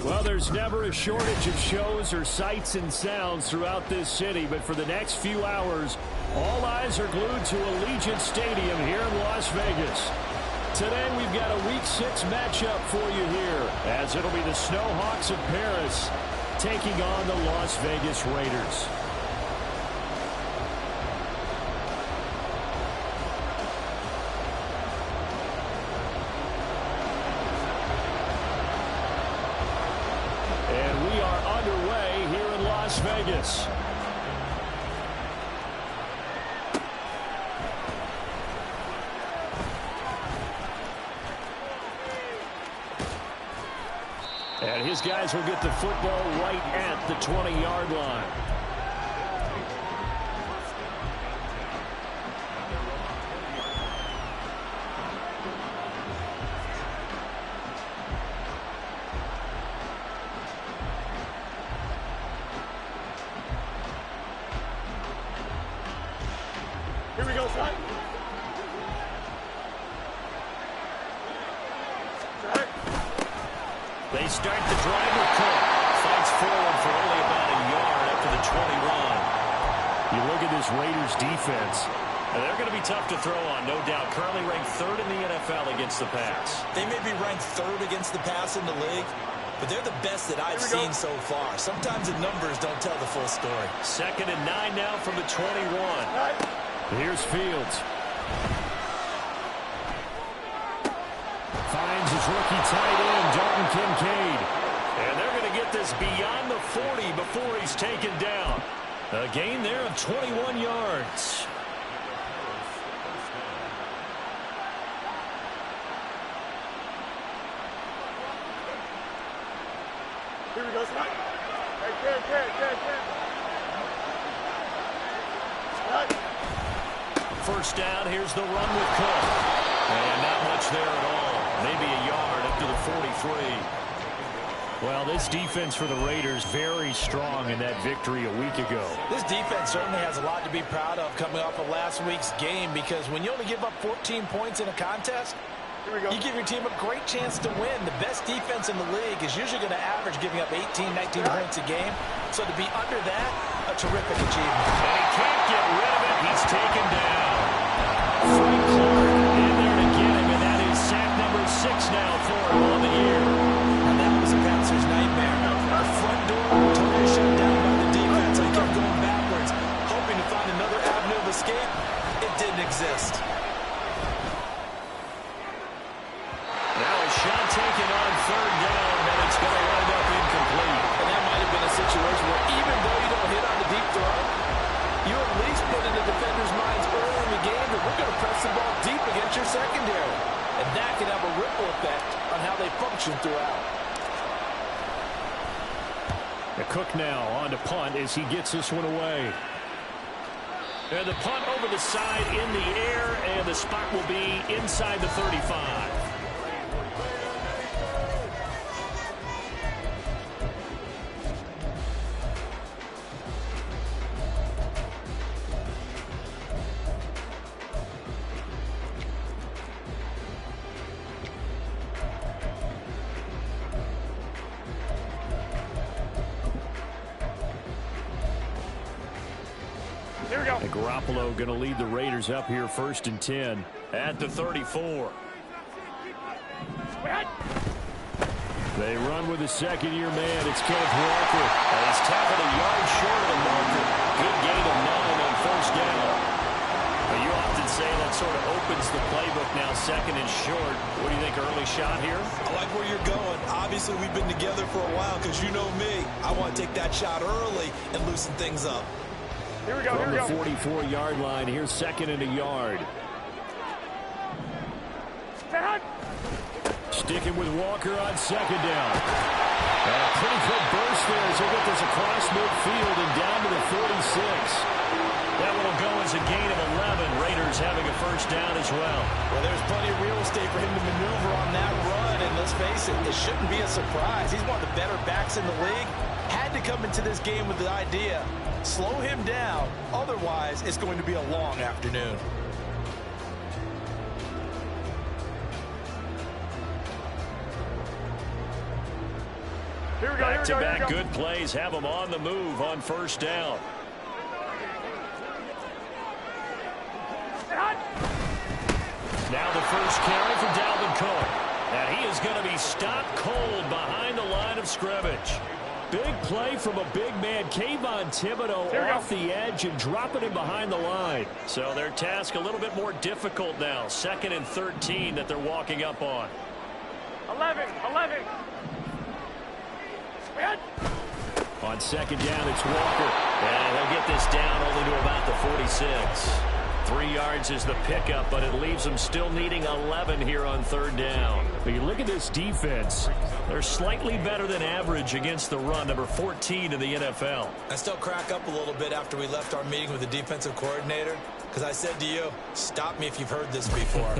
Well, there's never a shortage of shows or sights and sounds throughout this city, but for the next few hours, all eyes are glued to Allegiant Stadium here in Las Vegas. Today, we've got a Week 6 matchup for you here, as it'll be the Snowhawks of Paris taking on the Las Vegas Raiders. Las Vegas. And his guys will get the football right at the 20-yard line. Here we go, son. They start the drive with Cook. Fights forward for only about a yard after the 20 run. You look at this Raiders defense, and they're going to be tough to throw on, no doubt. Currently ranked 3rd in the NFL against the pass. They may be ranked 3rd against the pass in the league, but they're the best that I've seen so far. Sometimes the numbers don't tell the full story. 2nd and 9 now from the 21. Here's Fields. Finds his rookie tight end, Dalton Kincaid. And they're going to get this beyond the 40 before he's taken down. A gain there of 21 yards. Here we go, son. Hey, kid. First down, here's the run with Cook. And not much there at all. Maybe a yard up to the 43. Well, this defense for the Raiders very strong in that victory a week ago. This defense certainly has a lot to be proud of coming off of last week's game, because when you only give up 14 points in a contest, you give your team a great chance to win. The best defense in the league is usually going to average giving up 18, 19 points a game. So to be under that, a terrific achievement. And he can't get rid of it. He's taken down. Frank Clark in there to get him, and that is sack number 6 now for him on the year. And that was a bouncer's nightmare. The front door totally shut down by the defense. They kept going backwards, hoping to find another avenue of escape. It didn't exist. Now a shot taken on 3rd down, and it's going to wind up incomplete. And that might have been a situation where even though you don't hit on the deep throw, you at least put in the defender's minds early in the game that we're going to press the ball deep against your secondary. And that can have a ripple effect on how they function throughout. The Cook now on to punt as he gets this one away. And the punt over the side in the air, and the spot will be inside the 35. Here we go. And Garoppolo going to lead the Raiders up here 1st and 10 at the 34. They run with a second-year man. It's Kenneth Walker. And he's tackled a yard short of the marker. Good gain of 9 on 1st down. But you often say that sort of opens the playbook now, 2nd and short. What do you think, early shot here? I like where you're going. Obviously, we've been together for a while because you know me. I want to take that shot early and loosen things up. Here we go, From the 44-yard line, here's 2nd and a yard. Sticking with Walker on 2nd down. And a pretty good burst there as he'll get this across midfield and down to the 46. it'll go as a gain of 11. Raiders having a first down as well. Well, there's plenty of real estate for him to maneuver on that run, and let's face it, it shouldn't be a surprise. He's one of the better backs in the league. Had to come into this game with the idea, slow him down, otherwise it's going to be a long afternoon. Here we go, Back-to-back good plays have them on the move on first down. Now the first carry for Dalvin Cook. And he is going to be stopped cold behind the line of scrimmage. Big play from a big man. Kayvon Thibodeau off the edge and dropping him behind the line. So their task a little bit more difficult now. 2nd and 13 that they're walking up on. 11. On 2nd down, it's Walker. And he'll get this down only to about the 46. 3 yards is the pickup, but it leaves them still needing 11 here on 3rd down. But you look at this defense, they're slightly better than average against the run, number 14 in the NFL. I still crack up a little bit after we left our meeting with the defensive coordinator, because I said to you, stop me if you've heard this before.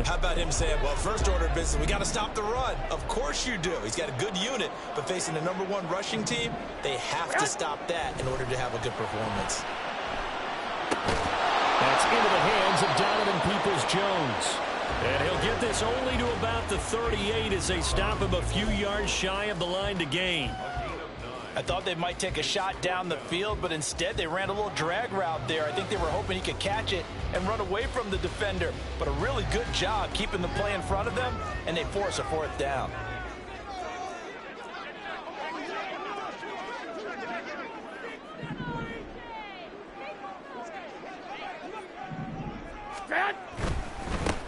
How about him saying, well, first order of business, we got to stop the run. Of course you do. He's got a good unit, but facing the #1 rushing team, they have to stop that in order to have a good performance. That's into the hands of Donovan Peoples-Jones. And he'll get this only to about the 38 as they stop him a few yards shy of the line to gain. I thought they might take a shot down the field, but instead they ran a little drag route there. I think they were hoping he could catch it and run away from the defender. But a really good job keeping the play in front of them, and they force a 4th down.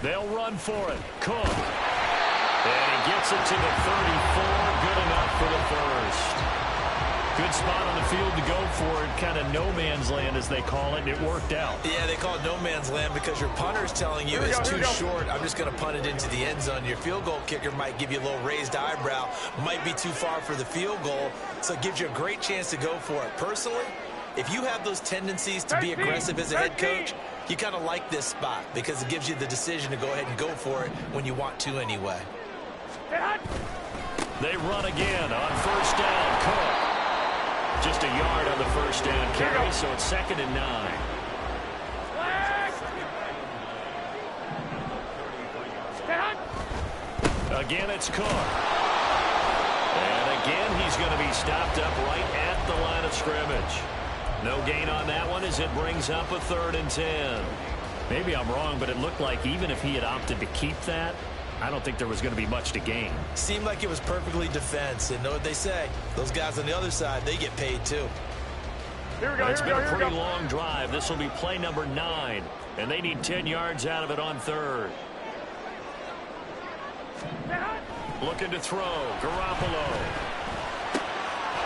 They'll run for it. Cook. And he gets it to the 34. Good enough for the first. Good spot on the field to go for it. Kind of no man's land, as they call it, and it worked out. Yeah, they call it no man's land because your punter's telling you it's too short. I'm just going to punt it into the end zone. Your field goal kicker might give you a little raised eyebrow. Might be too far for the field goal, so it gives you a great chance to go for it. Personally, if you have those tendencies to be aggressive as a head coach, you kind of like this spot because it gives you the decision to go ahead and go for it when you want to anyway. They run again on first down. Cook. Just a yard on the first down carry, so it's 2nd and 9. Again, it's Cook. And again, he's going to be stopped up right at the line of scrimmage. No gain on that one as it brings up a 3rd and 10. Maybe I'm wrong, but it looked like even if he had opted to keep that, I don't think there was going to be much to gain. Seemed like it was perfectly defense. And know what they say? Those guys on the other side, they get paid too. It's been a pretty long drive. This will be play number 9. And they need 10 yards out of it on 3rd. Looking to throw. Garoppolo.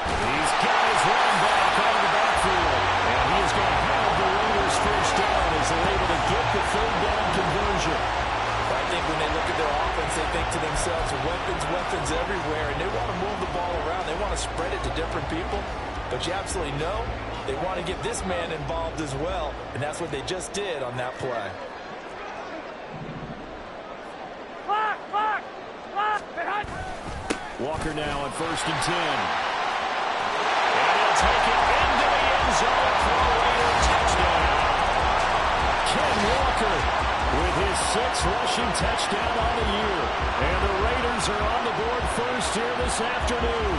He's got his run back out of the backfield. And he is going to have the Raiders first down as they're able to get the 3rd down conversion. I think when they look at their offense, they think to themselves, weapons everywhere, and they want to move the ball around. They want to spread it to different people. But you absolutely know they want to get this man involved as well, and that's what they just did on that play. Walker now on 1st and 10. And he'll take it into the end zone for a Raider touchdown. Ken Walker with his 6th rushing touchdown on the year. And the Raiders are on the board first here this afternoon.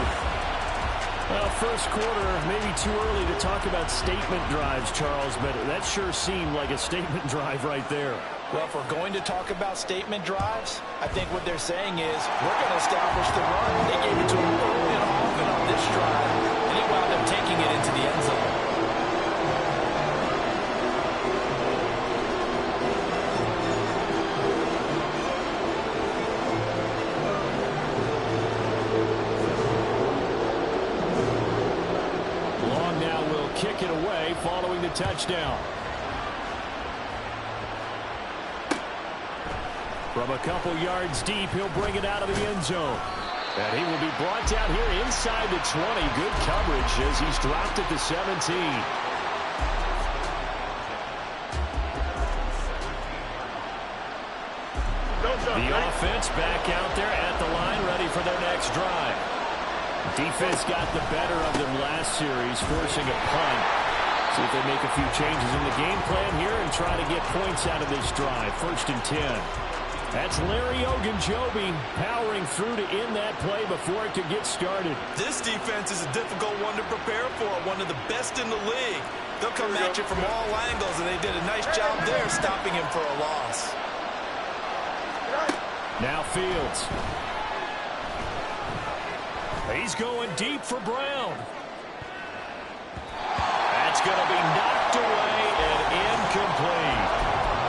Well, first quarter, maybe too early to talk about statement drives, Charles, but that sure seemed like a statement drive right there. Well, if we're going to talk about statement drives, I think what they're saying is we're going to establish the run. They gave it to him early and often on this drive, and he wound up taking it into the end zone. Long now will kick it away following the touchdown. From a couple yards deep, he'll bring it out of the end zone. And he will be brought down here inside the 20. Good coverage as he's dropped at the 17. The offense back out there at the line, ready for their next drive. Defense got the better of them last series, forcing a punt. See if they make a few changes in the game plan here and try to get points out of this drive. 1st and 10. That's Larry Ogunjobi powering through to end that play before it could get started. This defense is a difficult one to prepare for, one of the best in the league. They'll come at you from all angles, and they did a nice job there stopping him for a loss. Now Fields. He's going deep for Brown. That's going to be knocked away and incomplete.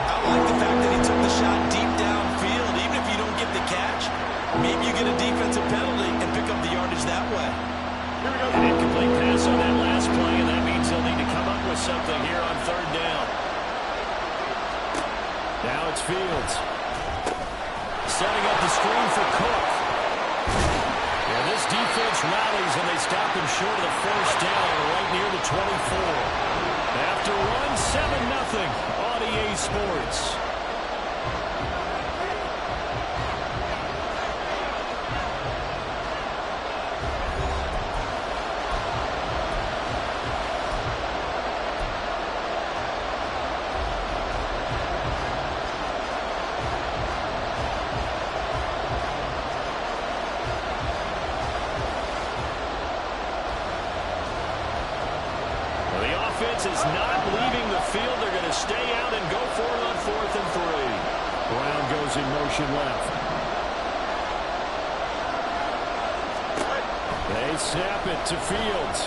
I like the fact that he took the shot deep downfield. Even if you don't get the catch, maybe you get a defensive penalty and pick up the yardage that way. An incomplete pass on that last play, and that means they'll need to come up with something here on 3rd down. Now it's Fields. Setting up the screen for Cook. Yeah, this defense rallies, and they stop him short of the 1st down right near the 24. After one, 7-0 on EA Sports. Is not leaving the field. They're going to stay out and go for it on 4th and 3. Brown goes in motion left. They snap it to Fields.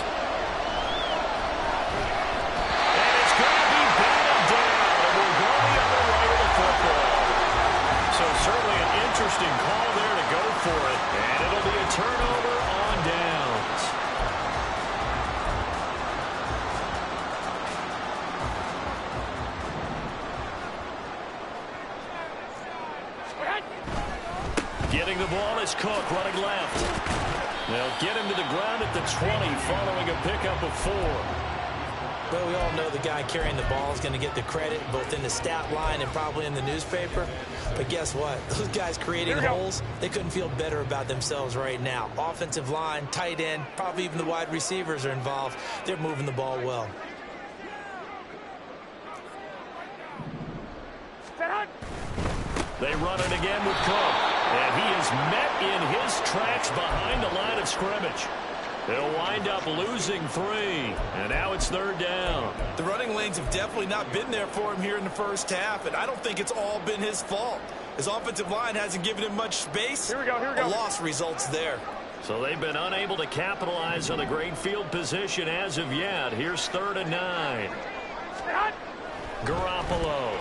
And it's going to be batted down. And we'll go the other way to the football. So certainly an interesting call there to go for it. And it'll be a turnover on downs. Getting the ball is Cook running left. They'll get him to the ground at the 20 following a pickup of 4. Well, we all know the guy carrying the ball is going to get the credit both in the stat line and probably in the newspaper. But guess what? Those guys creating holes, they couldn't feel better about themselves right now. Offensive line, tight end, probably even the wide receivers are involved. They're moving the ball well. They run it again with Cook. And he is met in his tracks behind the line of scrimmage. They'll wind up losing 3. And now it's 3rd down. The running lanes have definitely not been there for him here in the 1st half. And I don't think it's all been his fault. His offensive line hasn't given him much space. Here we go. A loss results there. So they've been unable to capitalize on the great field position as of yet. Here's 3rd and 9. Garoppolo.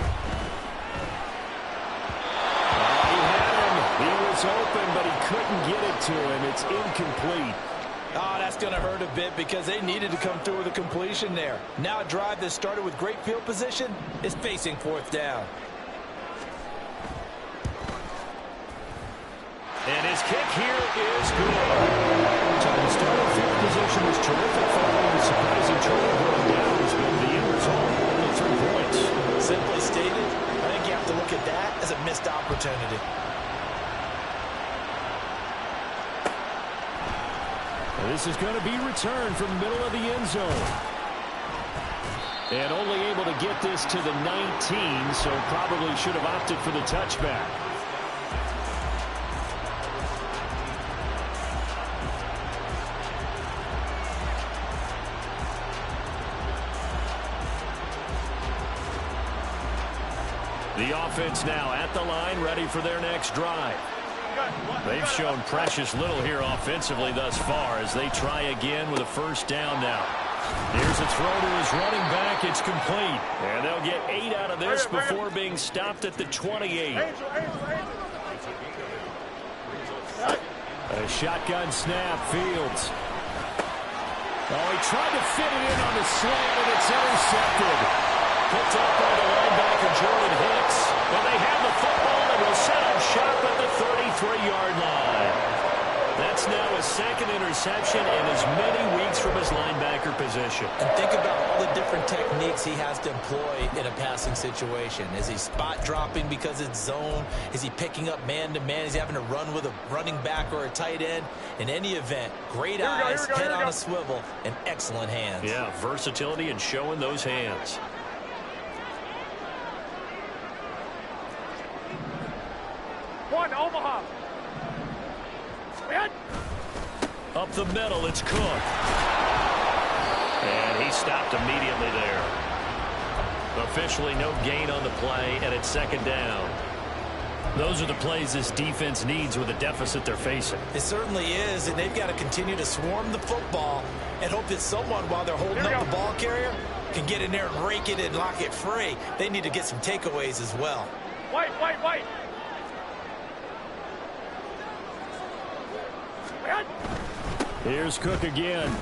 He was open, but he couldn't get it to him. It's incomplete. Oh, that's going to hurt a bit because they needed to come through with a completion there. Now a drive that started with great field position is facing 4th down. And his kick here is good. So the start of field position was terrific following the surprising turnover on downs, but the end result, only 3 points. Simply stated, I think you have to look at that as a missed opportunity. This is going to be returned from the middle of the end zone. And only able to get this to the 19, so probably should have opted for the touchback. The offense now at the line, ready for their next drive. They've shown precious little here offensively thus far as they try again with a 1st down now. Here's a throw to his running back. It's complete. And they'll get 8 out of this before being stopped at the 28. A shotgun snap, Fields. Oh, he tried to fit it in on the slant, and it's intercepted. Picked up by the linebacker, Jordan Hicks. And they have the football and will set up shop at the 33-yard line. That's now his second interception in as many weeks from his linebacker position. And think about all the different techniques he has to employ in a passing situation. Is he spot dropping because it's zone? Is he picking up man-to-man? Is he having to run with a running back or a tight end? In any event, great eyes, head on a swivel, and excellent hands. Yeah, versatility and showing those hands. One, Omaha. Up the middle, it's Cook. And he stopped immediately there. Officially no gain on the play, and it's second down. Those are the plays this defense needs with the deficit they're facing. It certainly is, and they've got to continue to swarm the football and hope that someone, while they're holding up the ball carrier, can get in there and rake it and lock it free. They need to get some takeaways as well. White. Here's Cook again. And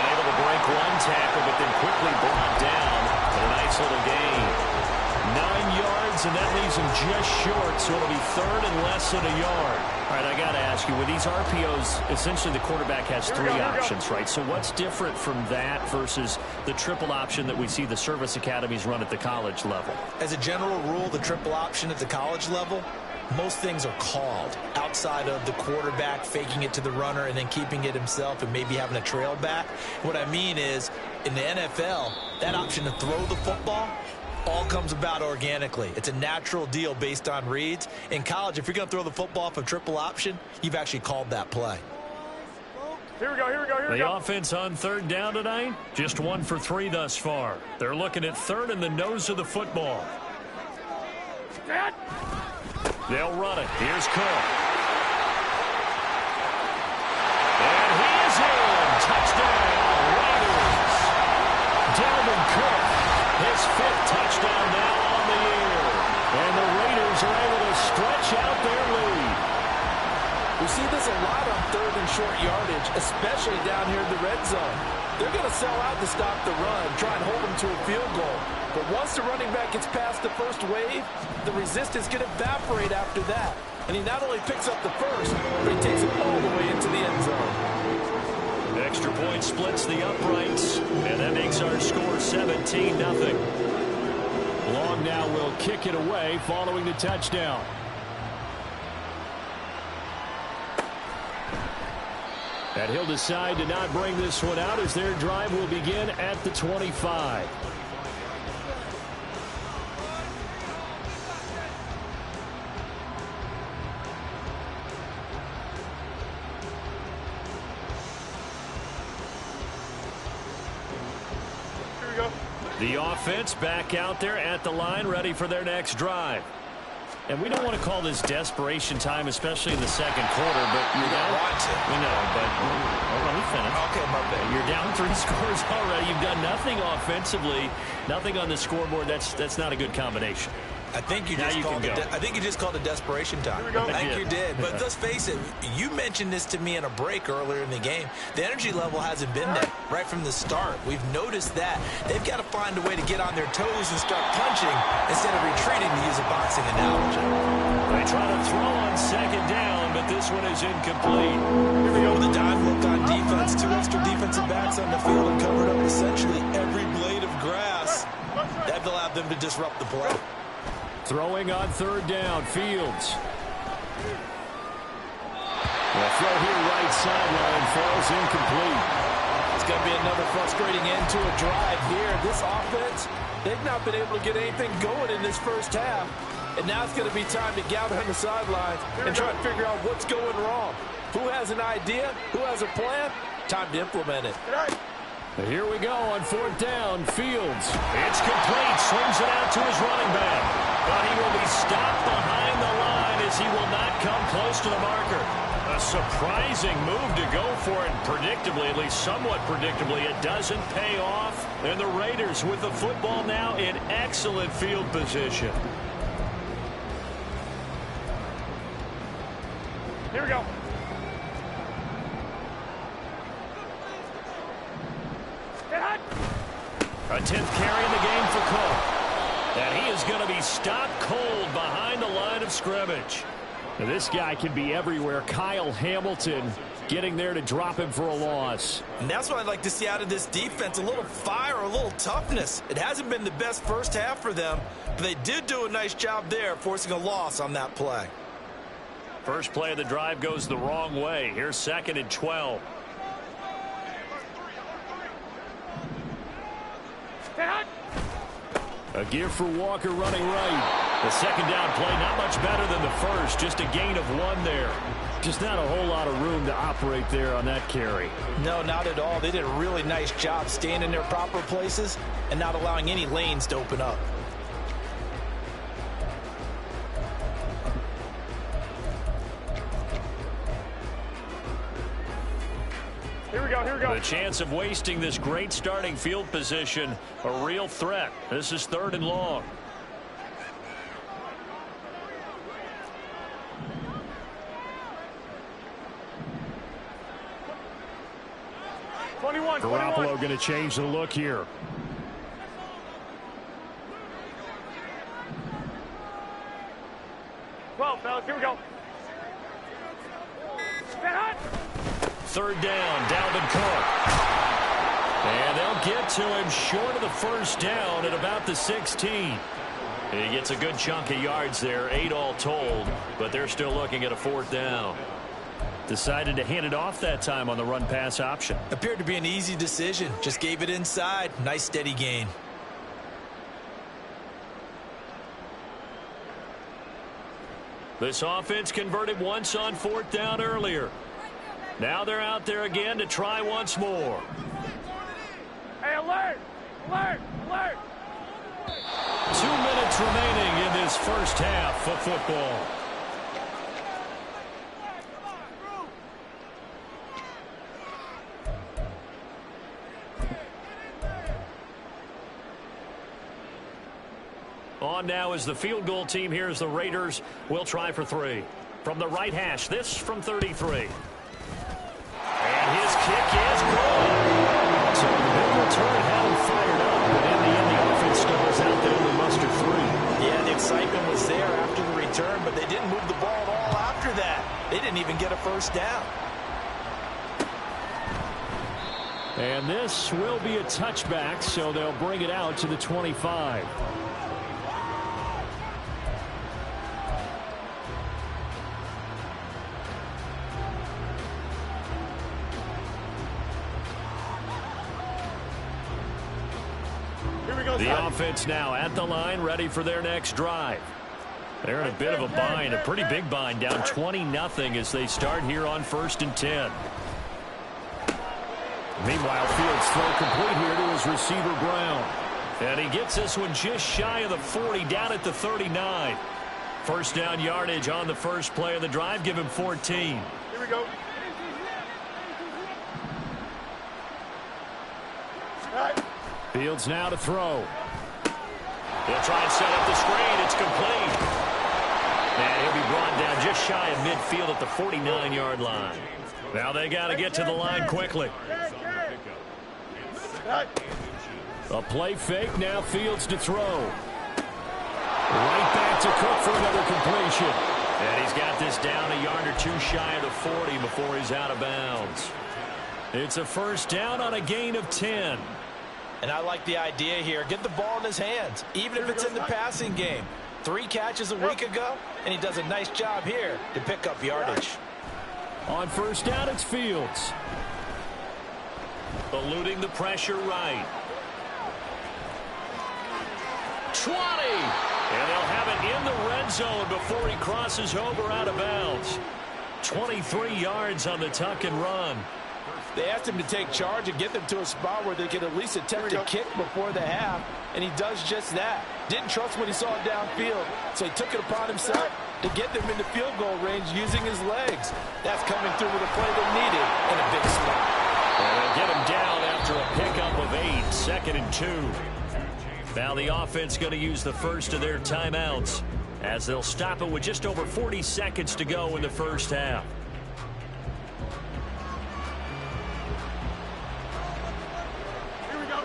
able to break one tackle, but then quickly brought down. And a nice little gain. 9 yards, and that leaves him just short, so it'll be third and less than a yard. All right, I got to ask you, with these RPOs, essentially the quarterback has three options, right? So what's different from that versus the triple option that we see the service academies run at the college level? As a general rule, the triple option at the college level, most things are called outside of the quarterback faking it to the runner and then keeping it himself and maybe having a trail back. What I mean is, in the NFL, that option to throw the football all comes about organically. It's a natural deal based on reads. In college, if you're going to throw the football for triple option, you've actually called that play. Here we go. The offense on third down tonight, just 1 for 3 thus far. They're looking at third in the nose of the football. They'll run it. Here's Cook. And he is in. Touchdown, Raiders. Dalvin Cook, his 5th touchdown now on the year. And the Raiders are able to stretch out their lead. We see this a lot on third and short yardage, especially down here in the red zone. They're going to sell out to stop the run, try and hold them to a field goal. But once the running back gets past the first wave, the resistance can evaporate after that. And he not only picks up the first, but he takes it all the way into the end zone. Extra point splits the uprights, and that makes our score 17-0. Long now will kick it away following the touchdown. And he'll decide to not bring this one out as their drive will begin at the 25. The offense back out there at the line, ready for their next drive. And we don't want to call this desperation time, especially in the second quarter, but you're down. We know, but let me finish. Okay, my bad. You're down 3 scores already. You've done nothing offensively, nothing on the scoreboard. That's not a good combination. I think you just called it desperation time. I think you did. But let's face it, you mentioned this to me in a break earlier in the game. The energy level hasn't been there right from the start. We've noticed that. They've got to find a way to get on their toes and start punching instead of retreating, to use a boxing analogy. They try to throw on second down, but this one is incomplete. Here we go with a dive look on defense. 2 extra defensive backs on the field and covered up essentially every blade of grass. That allowed them to disrupt the play. Throwing on third down, Fields. The throw here right sideline falls incomplete. It's going to be another frustrating end to a drive here. This offense, they've not been able to get anything going in this first half. And now it's going to be time to gather on the sidelines and try to figure out what's going wrong. Who has an idea? Who has a plan? Time to implement it. Here we go on fourth down. Fields. It's complete. Swings it out to his running back. But he will be stopped behind the line as he will not come close to the marker. A surprising move to go for it. Predictably, at least somewhat predictably, it doesn't pay off. And the Raiders with the football now in excellent field position. Here we go. A 10th carry in the game for Cook. And he is going to be stopped cold behind the line of scrimmage. Now this guy can be everywhere. Kyle Hamilton getting there to drop him for a loss. And that's what I'd like to see out of this defense, a little fire, a little toughness. It hasn't been the best first half for them, but they did do a nice job there, forcing a loss on that play. First play of the drive goes the wrong way. Here's 2nd and 12. A give for Walker running right. The second down play not much better than the first. Just a gain of 1 there. Just not a whole lot of room to operate there on that carry. No, not at all. They did a really nice job staying in their proper places and not allowing any lanes to open up. Here we go, here we go. The chance of wasting this great starting field position, a real threat. This is 3rd and long. Garoppolo going to change the look here. Well, fellas, here we go. 3rd down, Dalvin Cook. And they'll get to him short of the first down at about the 16. He gets a good chunk of yards there, 8 all told, but they're still looking at a 4th down. Decided to hand it off that time on the run-pass option. Appeared to be an easy decision. Just gave it inside. Nice steady gain. This offense converted once on 4th down earlier. Now they're out there again to try once more. Hey, alert! Alert! Alert! 2 minutes remaining in this first half of football. On now is the field goal team. Here's the Raiders. We'll try for 3. From the right hash, this from 33. And his kick is good. So the big return had him fired up, but in the end, the offense stumbles out there to muster 3. Yeah, the excitement was there after the return, but they didn't move the ball at all after that. They didn't even get a first down. And this will be a touchback, so they'll bring it out to the 25. The offense now at the line, ready for their next drive. They're in a bit of a bind, a pretty big bind, down 20-0 as they start here on 1st and 10. Meanwhile, Fields throw complete here to his receiver, Brown. And he gets this one just shy of the 40, down at the 39. First down yardage on the first play of the drive, give him 14. Here we go. Fields now to throw. They'll try and set up the screen. It's complete. And he'll be brought down just shy of midfield at the 49-yard line. Now they got to get to the line quickly. A play fake. Now Fields to throw. Right back to Cook for another completion. And he's got this down a yard or 2 shy of the 40 before he's out of bounds. It's a first down on a gain of 10. And I like the idea here. Get the ball in his hands, even if it's in the passing game. 3 catches a week ago, and he does a nice job here to pick up yardage. On first down, it's Fields. Eluding the pressure right. 20! And they'll have it in the red zone before he crosses over out of bounds. 23 yards on the tuck and run. They asked him to take charge and get them to a spot where they could at least attempt to kick before the half, and he does just that. Didn't trust what he saw downfield, so he took it upon himself to get them into field goal range using his legs. That's coming through with a play they needed in a big spot. And they'll get him down after a pickup of 8, 2nd and 2. Now the offense going to use the first of their timeouts as they'll stop it with just over 40 seconds to go in the first half.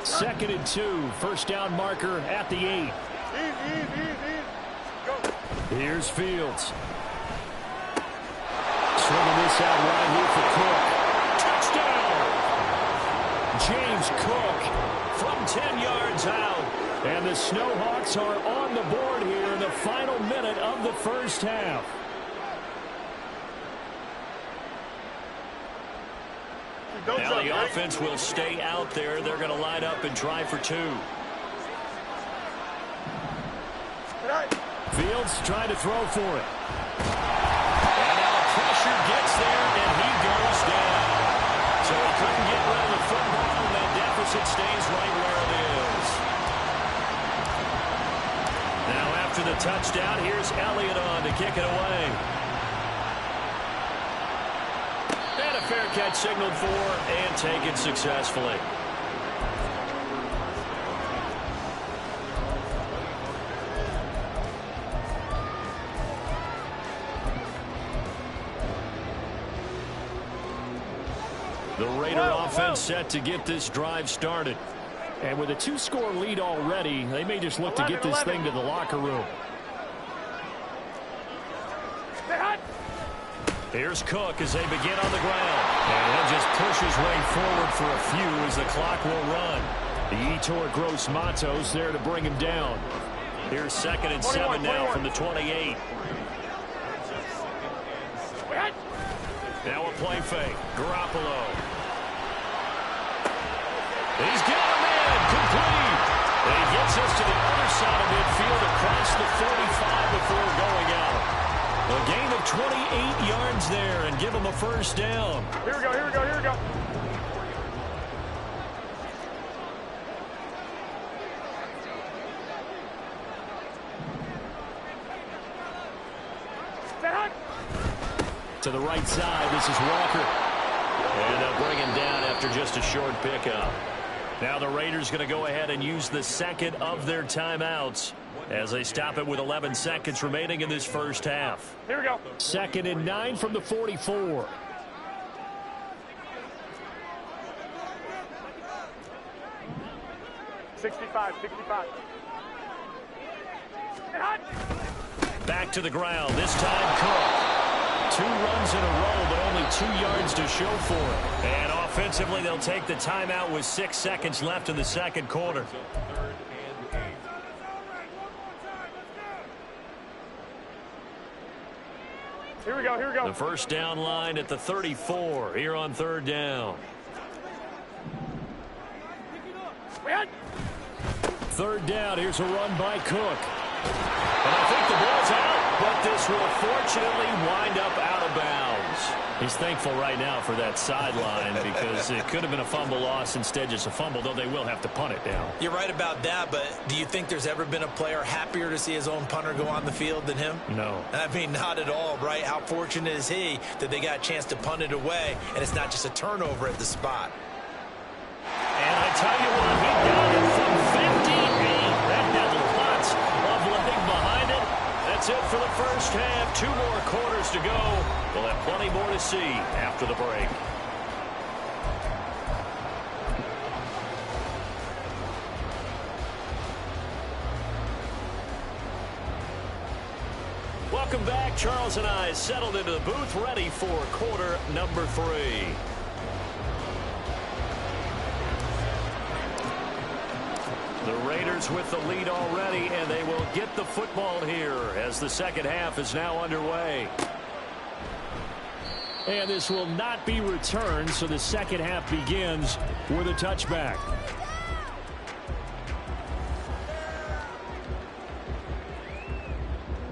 Second and 2, first down marker at the 8. Here's Fields. this out right here for Cook. Touchdown! James Cook from 10 yards out. And the Snowhawks are on the board here in the final minute of the first half. Now the offense will stay out there. They're going to line up and try for two. Fields trying to throw for it. And now the pressure gets there, and he goes down. So he couldn't get rid of the football, and that deficit stays right where it is. Now after the touchdown, here's Elliott on to kick it away. And a fair catch signaled for and taken successfully. The Raider offense set to get this drive started. And with a two-score lead already, they may just look to get this thing to the locker room. Here's Cook as they begin on the ground. And he'll just push his way forward for a few as the clock will run. The Yetur Gross Matos there to bring him down. Here's 2nd and 7 now from the 28. Now a play fake. Garoppolo. He's got him in. Complete. And he gets us to the other side of midfield across the 45 before going out. A gain of 28 yards there and give him a first down. Here we go, here we go, here we go. To the right side, this is Walker. And they'll bring him down after just a short pickup. Now the Raiders going to go ahead and use the second of their timeouts as they stop it with 11 seconds remaining in this first half. Here we go. 2nd and 9 from the 44. Sixty-five. Back to the ground. This time Cook. 2 runs in a row, but only 2 yards to show for it. And offensively, they'll take the timeout with 6 seconds left in the second quarter. Here we go, here we go. The first down line at the 34 here on 3rd down. 3rd down, here's a run by Cook. And I think the ball's out, but this will fortunately wind up out of bounds. He's thankful right now for that sideline because it could have been a fumble loss, instead just a fumble, though they will have to punt it down. You're right about that, but do you think there's ever been a player happier to see his own punter go on the field than him? No. I mean, not at all, right? How fortunate is he that they got a chance to punt it away, and it's not just a turnover at the spot. And I tell you what, he got it from 58. That had lots of leg behind it. That's it for the first half. 2 more quarters to go. We'll have plenty more to see after the break. Welcome back. Charles and I settled into the booth, ready for quarter number 3. The Raiders with the lead already, and they will get the football here as the second half is now underway. And this will not be returned, so the second half begins with a touchback.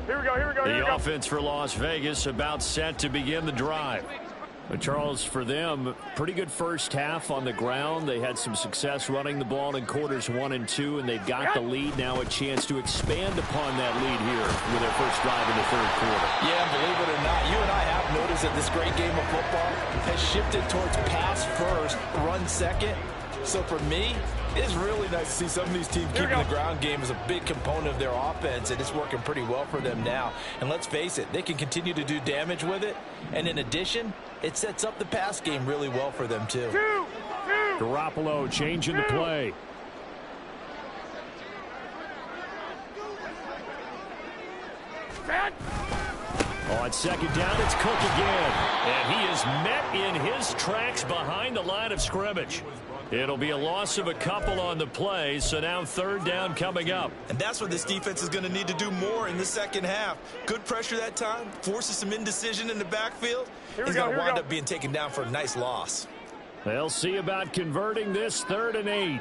Here we go, here we go, here we go. The offense for Las Vegas about set to begin the drive. But Charles, for them, pretty good first half on the ground. They had some success running the ball in quarters 1 and 2, and they've got the lead now, a chance to expand upon that lead here with their first drive in the 3rd quarter. Yeah, believe it or not, you and I have noticed that this great game of football has shifted towards pass first, run second. So for me, it's really nice to see some of these teams keeping the ground game as a big component of their offense, and it's working pretty well for them now. And let's face it, they can continue to do damage with it. And in addition, it sets up the pass game really well for them, too. Garoppolo changing the play. On second down, it's Cook again. And he is met in his tracks behind the line of scrimmage. It'll be a loss of a couple on the play, so now third down coming up. And that's what this defense is going to need to do more in the second half. Good pressure that time, forces some indecision in the backfield. He's going to wind up being taken down for a nice loss. They'll see about converting this 3rd and 8.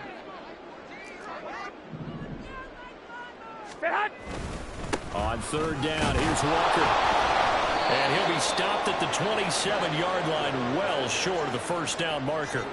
On third down, here's Walker. And he'll be stopped at the 27-yard line, well short of the first down marker.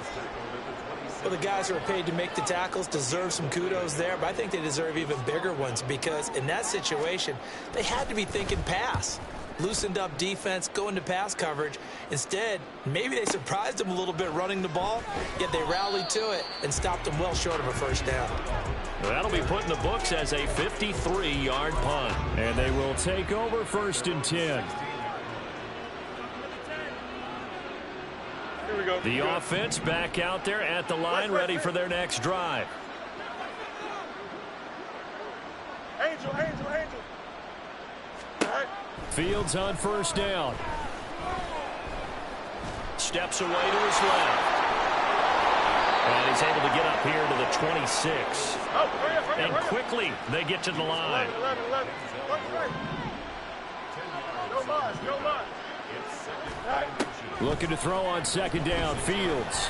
Well, the guys who are paid to make the tackles deserve some kudos there, but I think they deserve even bigger ones because in that situation, they had to be thinking pass. Loosened up defense, going to pass coverage. Instead, maybe they surprised them a little bit running the ball, yet they rallied to it and stopped them well short of a first down. That'll be put in the books as a 53-yard punt. And they will take over 1st and 10. Here we go. The offense back out there at the line, ready for their next drive. Angel. All right. Fields on first down. Steps away to his left. And he's able to get up here to the 26. And quickly they get to the line. 11. No more. Looking to throw on second down. Fields.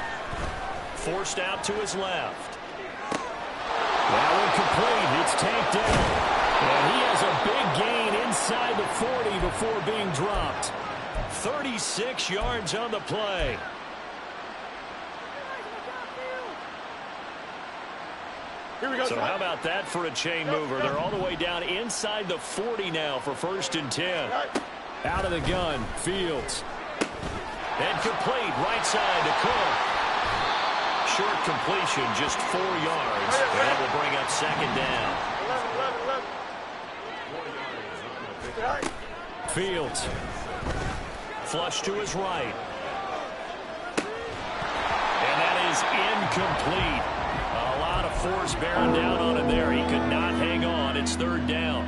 Forced out to his left. Now incomplete. It's tanked down. And he has a big gain inside the 40 before being dropped. 36 yards on the play. Here we go. So how about that for a chain mover? They're all the way down inside the 40 now for 1st and 10. Out of the gun, Fields. And complete, right side to Cook. Short completion, just 4 yards. That will bring up second down. 11. Fields. Flush to his right. And that is incomplete. A lot of force bearing down on him there. He could not hang on. It's 3rd down.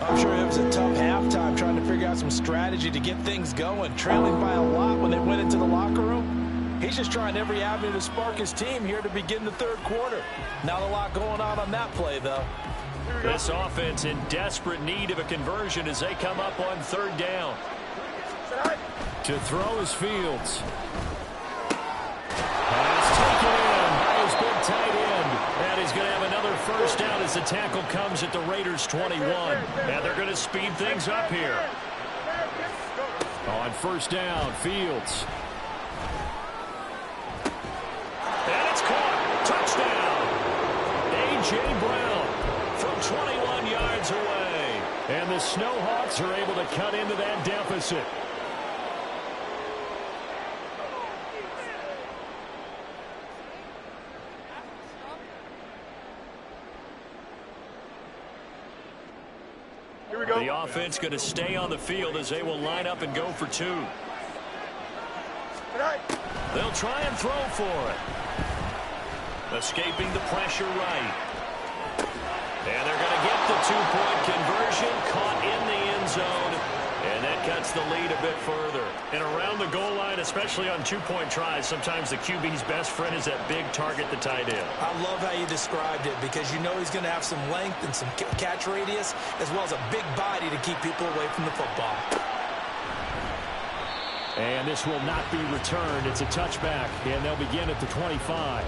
I'm sure it was a tough halftime trying to figure out some strategy to get things going. Trailing by a lot when they went into the locker room. He's just trying every avenue to spark his team here to begin the 3rd quarter. Not a lot going on that play, though. This offense in desperate need of a conversion as they come up on 3rd down. To throw is Fields. And it's taken in by his big tight end. And he's going to have another first down as the tackle comes at the Raiders' 21. And they're going to speed things up here. On first down, Fields. And it's caught. Touchdown. A.J. Brown from 21 yards away. And the Snowhawks are able to cut into that deficit. Here we go. The offense going to stay on the field as they will line up and go for 2. They'll try and throw for it. Escaping the pressure right. And they're going to get the 2-point conversion. Caught in the end zone. And that cuts the lead a bit further. And around the goal line, especially on 2-point tries, sometimes the QB's best friend is that big target, the tight end. I love how you described it because you know he's going to have some length and some catch radius as well as a big body to keep people away from the football. And this will not be returned. It's a touchback, and they'll begin at the 25.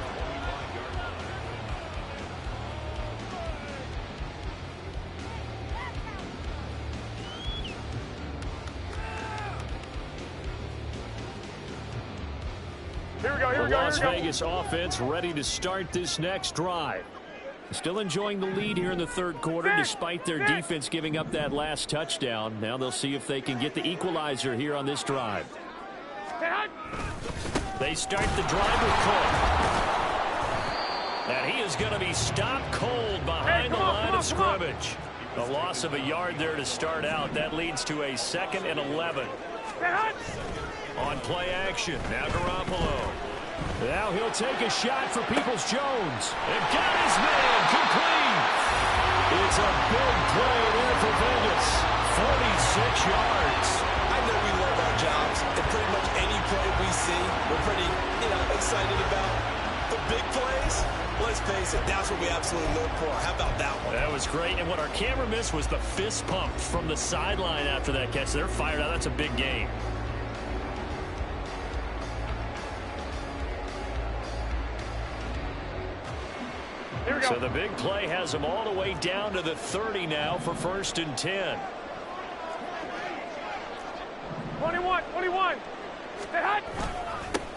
The Las Vegas offense ready to start this next drive. Still enjoying the lead here in the 3rd quarter despite their defense giving up that last touchdown. Now they'll see if they can get the equalizer here on this drive. They start the drive with Cook. And he is going to be stopped cold behind the line of scrimmage. A loss of a yard there to start out. That leads to a 2nd and 11. On play action, now Garoppolo. Now he'll take a shot for Peoples-Jones. And got his man complete. It's a big play there for Vegas. 46 yards. I know we love our jobs, and pretty much any play we see, we're pretty, excited about. The big plays, let's face it, that's what we absolutely live for. How about that one? That was great, and what our camera missed was the fist pump from the sideline after that catch. They're fired out. That's a big game. Here we go. So the big play has them all the way down to the 30 now for 1st and 10. 21. Stay hot.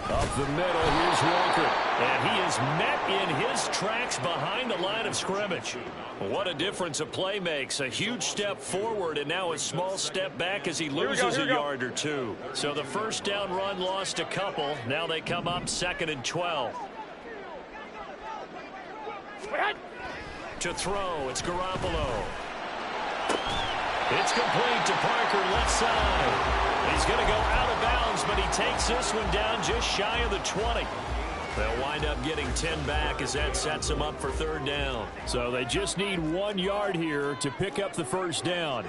Up the middle, here's Walker. And he is met in his tracks behind the line of scrimmage. What a difference a play makes. A huge step forward and now a small step back as he loses a yard or two. So the first down run lost a couple. Now they come up 2nd and 12. To throw, it's Garoppolo. It's complete to Parker, left side. He's going to go out of bounds, but he takes this one down just shy of the 20. They'll wind up getting 10 back as that sets them up for 3rd down. So they just need 1 yard here to pick up the first down.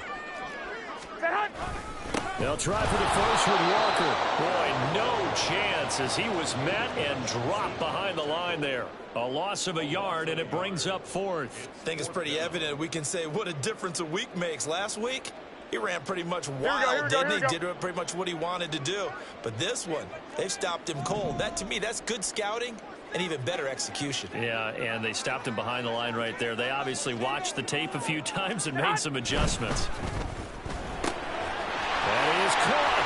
They'll try for the first with Walker. Boy, no chance as he was met and dropped behind the line there. A loss of a yard, and it brings up 4th. I think it's pretty evident we can say what a difference a week makes. Last week, he ran pretty much wild, didn't he? Did pretty much what he wanted to do. But this one, they've stopped him cold. That, to me, that's good scouting and even better execution. Yeah, and they stopped him behind the line right there. They obviously watched the tape a few times and made some adjustments. That is caught.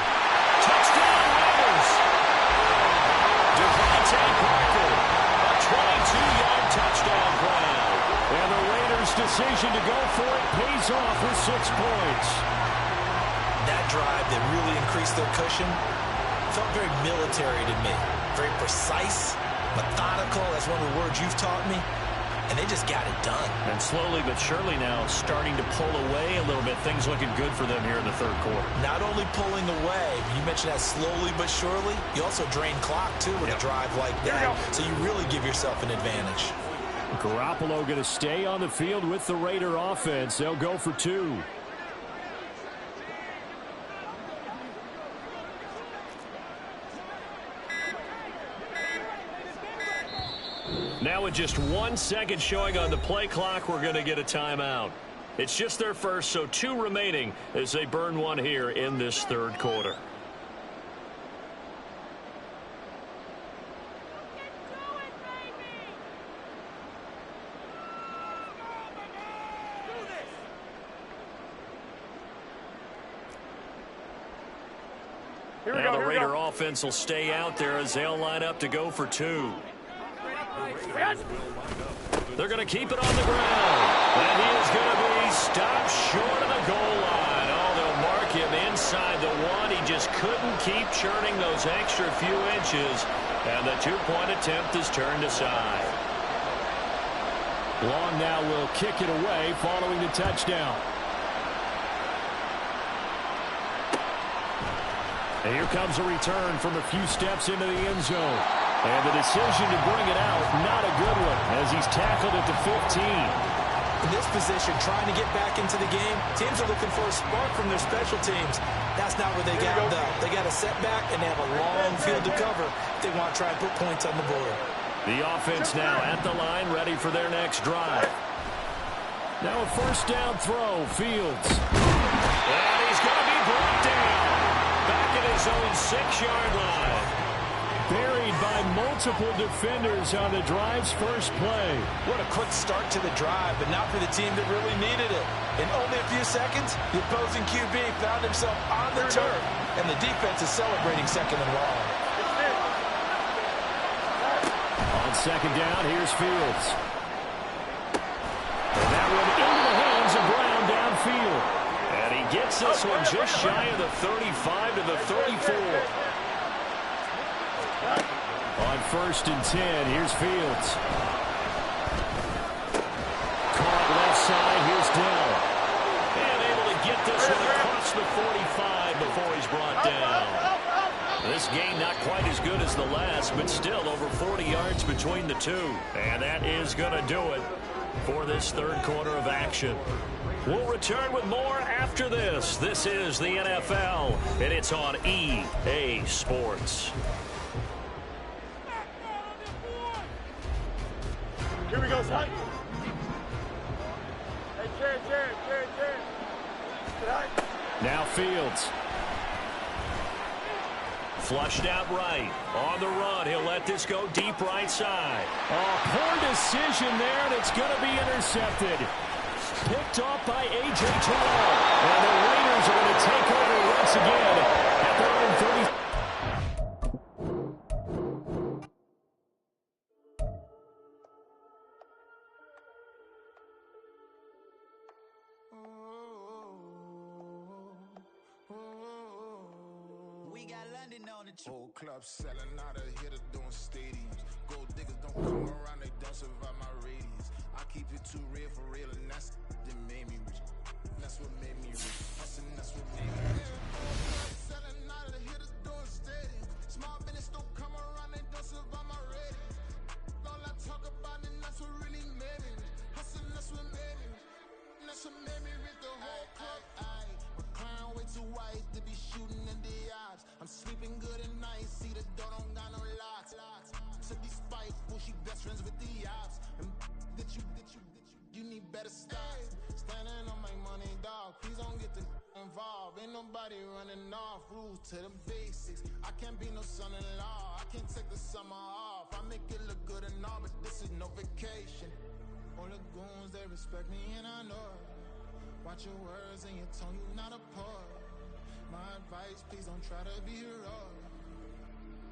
Touchdown, Raiders. Devontae Parker, a 22-yard touchdown play. And the Raiders' decision to go for it pays off with 6 points. That drive that really increased their cushion felt very military to me. Very precise, methodical. That's one of the words you've taught me. And they just got it done. And slowly but surely now starting to pull away a little bit. Things looking good for them here in the 3rd quarter. Not only pulling away, you mentioned that slowly but surely, you also drain clock, too, with a drive like that. So you really give yourself an advantage. Garoppolo going to stay on the field with the Raider offense. They'll go for 2. Now with just 1 second showing on the play clock, we're going to get a timeout. It's just their first, so 2 remaining as they burn 1 here in this 3rd quarter. Now the Raider offense will stay out there as they'll line up to go for 2. They're going to keep it on the ground. And he is going to be stopped short of the goal line. Oh, they'll mark him inside the 1. He just couldn't keep churning those extra few inches. And the 2-point attempt is turned aside. Long now will kick it away following the touchdown. And here comes a return from a few steps into the end zone. And the decision to bring it out, not a good one, as he's tackled at the 15. In this position, trying to get back into the game, teams are looking for a spark from their special teams. That's not what they got, though. They got a setback, and they have a long field to cover if they want to try and put points on the board. The offense now at the line, ready for their next drive. Now a first down throw, Fields. And he's going to be brought down. Back at his own 6-yard line. Buried by multiple defenders on the drive's first play. What a quick start to the drive, but not for the team that really needed it. In only a few seconds, the opposing QB found himself on the turf, and the defense is celebrating 2nd and long. On 2nd down, here's Fields. And that one into the hands of Brown downfield. And he gets this one just shy of the 35 to the 34. On 1st and 10, here's Fields. Caught left side, here's Dell. And able to get this one across the 45 before he's brought down. This game not quite as good as the last, but still over 40 yards between the two. And that is going to do it. for this third quarter of action. We'll return with more after this. This is the NFL, and it's on EA Sports. Here we go, son. Hey, Jared. Now Fields. Flushed out right. On the run, he'll let this go deep right side. Oh, poor decision there, and it's going to be intercepted. Picked off by A.J. Terrell. And the Raiders are going to take over once again at their own 30. Whole club selling out of hitter doing stadiums. Gold diggers don't come around, they don't survive my radius. I keep it too real for real, and that's that made me rich. That's what made me rich. Hustling, that's what made me rich. Whole club selling out of hitters doing stadiums. Small business don't come around, they don't survive my radius. All I talk about, and that's what really made me rich. Hustling, that's what made me rich. That's what made me rich. The whole club. My client way too wise to be shooting in the odds. I'm sleeping good at night, see the door don't got no locks. To be spiteful, she best friends with the ops. And that you need better stop. Standing on my money, dog. Please don't get the involved. Ain't nobody running off. Rules to the basics. I can't be no son-in-law. I can't take the summer off. I make it look good and all, but this is no vacation. All the goons, they respect me and I know it. Watch your words and your tone, you not a poet. My advice, please don't try to be heroic.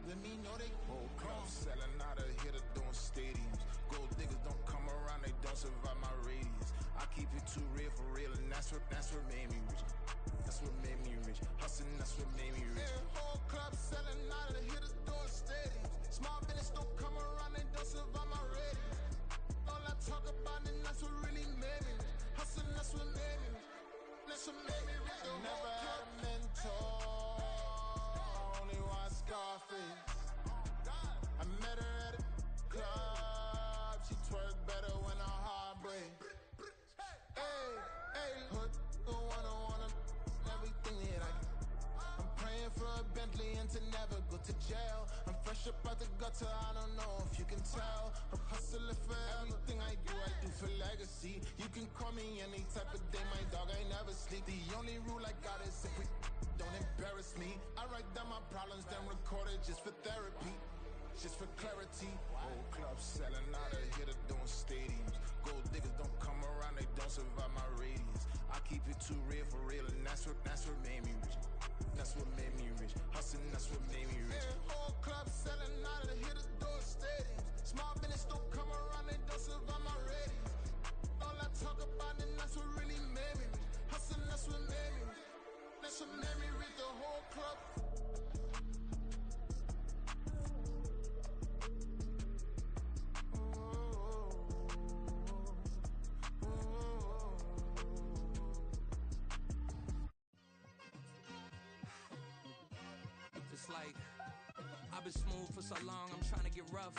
Let me know they whole club selling out of hitter doing stadiums. Gold diggers don't come around, they don't survive my radius. I keep it too real for real, and that's what made me rich. That's what made me rich. Hustling, that's what made me rich. Whole club selling out of hitters doing stadiums. Small business don't come around, they don't survive my radius. All I talk about, and that's what really made me rich. Hustling, that's what made me rich. That's what made me rich. I never had a mentor. Only one Scarface. I met her at a club. She twerk better when her heart breaks. Hey, hood, the wanna everything that I can. I'm praying for a Bentley and to never go to jail. I'm fresh up out the gutter, I don't know if you can tell. I'm hustling for everything I do for legacy. You can call me any type of day, my dog, I never sleep. The only rule I got is if we don't embarrass me. I write down my problems, then record it just for therapy. Just for clarity. Whole club selling out of hitter doing stadiums. Gold diggers don't come around, they don't survive my radius. I keep it too real for real, and that's what made me rich. That's what made me rich. Hustling, that's what made me rich. Whole club selling out of hitters doing stadiums. Small business don't come around, they don't survive my radius. All I talk about, and that's what really made me rich. Hustling, that's what made me rich. That's what made me rich. The whole club. Like, I've been smooth for so long, I'm trying to get rough.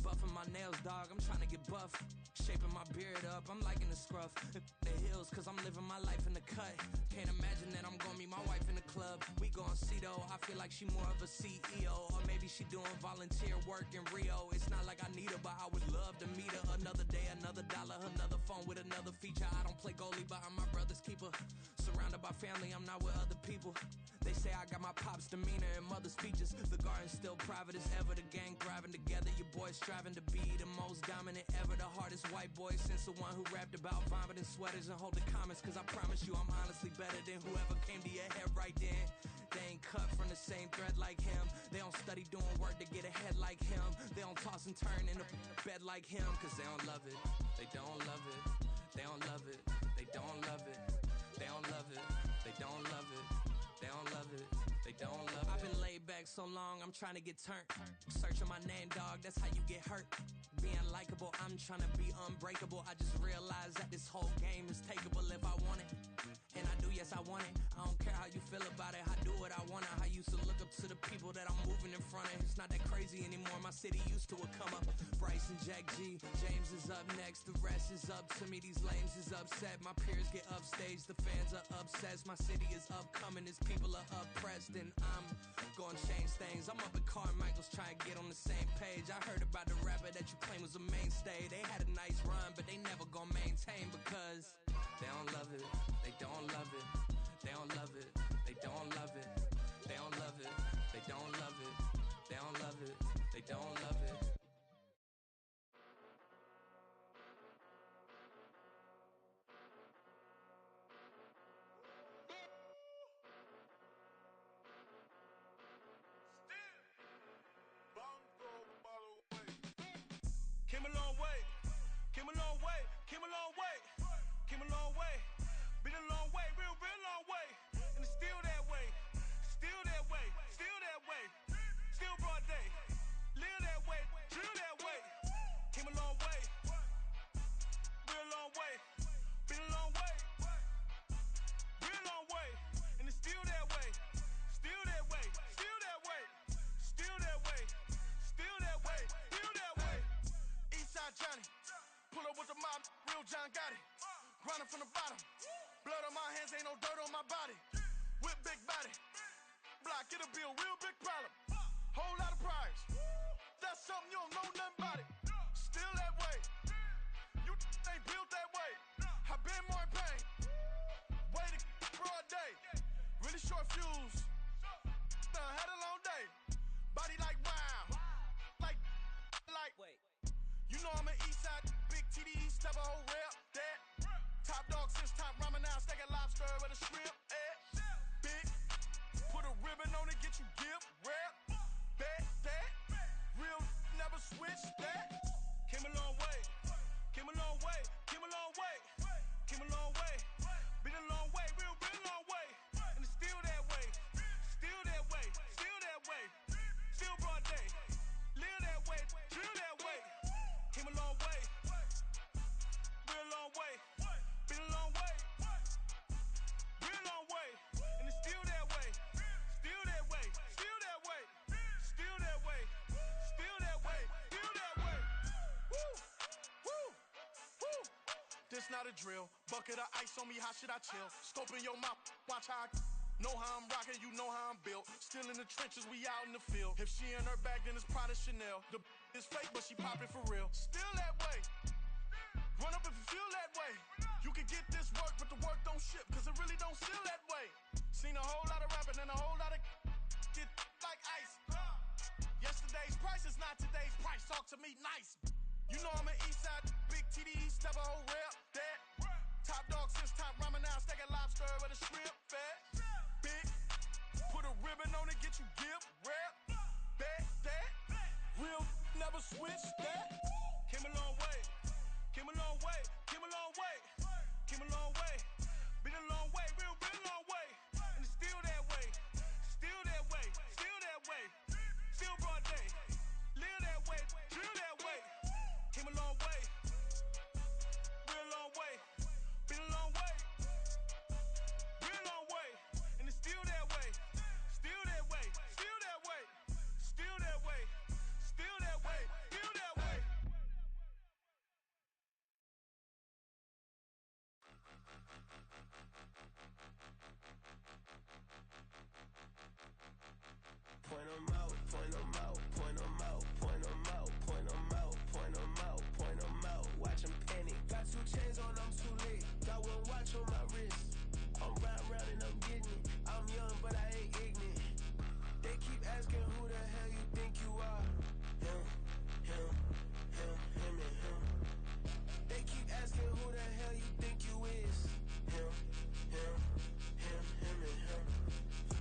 Buffing my nails, dog, I'm trying to get buff. Shaping my beard up, I'm liking the scruff. The hills, cause I'm living my life in the cut. Can't imagine that I'm gonna meet my wife in the club. We gon' see though, I feel like she more of a CEO. Or maybe she doing volunteer work in Rio. It's not like I need her, but I would love to meet her. Another day, another dollar, another phone with another feature. I don't play goalie, but I'm my brother's keeper. Surrounded by family, I'm not with other people. They say I got my pop's demeanor and mother's features. The garden's still private as ever. The gang thriving together. Your boys striving to be the most dominant ever. The hardest white boy since the one who rapped about vomiting sweaters and hold the comments. Cause I promise you I'm honestly better than whoever came to your head right then. They ain't cut from the same thread like him. They don't study doing work to get ahead like him. They don't toss and turn in a bed like him. Cause they don't love it. They don't love it. They don't love it. They don't love it. They don't love it. They don't love it. They don't love it. They don't love it. I've been laid back so long, I'm trying to get turned. Searching my name, dog, that's how you get hurt. Being likable, I'm trying to be unbreakable. I just realized that this whole game is takeable if I want it. And I do, yes, I want it. I don't care how you feel about it. I do what I want. I used to look up to the people that I'm moving in front of. It's not that crazy anymore. My city used to a come up. Bryce and J, Jack G. James is up next, the rest is up to me. These lames is upset, my peers get upstaged, the fans are obsessed. My city is upcoming, his people are oppressed, and I'm gonna change things. I'm up at Carmichael's trying to get on the same page. I heard about the rapper that you claim was a mainstay. They had a nice run, but they never gonna maintain because they don't love it, they don't love it, they don't love it, they don't love it, they don't love it, they don't love it, they don't love it, they don't love it. Came a long way, came a long way, came a long way, came a long way, been a long way, real long way, and it's still that way, still that way, still that way, still broad day, live that way, drill that way, came a long way, real long way, been a long way, real long way, and it's still that way, still that way, still that way, still that way, still that way, still that way. Eastside Johnny, pull up with the mob, real John Gotti. Grinding from the bottom, blood on my hands, ain't no dirt on my body. With big body, block, it'll be a real big problem. Whole lot of prize, that's something you don't know nothing about it. Still that way, you ain't built that way. I been more in pain, way to broad day. Really short fuse, had a long day. Body like wow, like. Wait. You know I'm an Eastside, big TDE, step a whole rep, that. Top dog since top ramen now, steak and lobster with a shrimp, big, put a ribbon on it, get you gift, rep, bet, that. Real, never switch, that. Came a long way, came a long way, came a long way, came a long way. Been a long way, real long way, and it's still that way, still that way, still that way, still broad day. Live that way, drill that way. Came a long way, real long way. Been a long way, real long way. And it's still that way, still that way, still that way, still that way, still that way, still that way. Woo, woo, woo. This not a drill. Bucket of ice on me, how should I chill? Scope in your mouth, watch how I know how I'm rocking, you know how I'm built. Still in the trenches, we out in the field. If she in her bag, then it's Prada Chanel. The is fake, but she poppin' for real. Still that way. Run up if you feel that way. You can get this work, but the work don't ship, cause it really don't feel that way. Seen a whole lot of rapping and a whole lot of get like ice. Yesterday's price is not today's price. Talk to me nice. You know I'm an Eastside, big TDE, step a whole rep, that. Top dog since top ramen now, steak and lobster with a shrimp, fat. Big, put a ribbon on it, get you gift, rep, bet, that. Real, never switch, that. Came a long way, came a long way, came a long way, came a long way. Been a long way, real long way, and it's still that way, still that way, still that way, still broad day. Live that way, drill that way. Came a long way, real long way. Been a long way, real long way, and it's still that way, still that way, still that way, still that way, still that way, still that way. Point 'em out, point 'em out, point 'em out, point 'em out, point 'em out, point 'em out, point 'em out. Watch 'em panic. Got 2 chains on, I'm too late. Got 1 watch on my wrist. I'm round and I'm getting it. I'm young, but I ain't ignorant. They keep asking who the hell you think you are. Him, him, him, him, and him. They keep asking who the hell you think you is. Him, him, him, him, and him.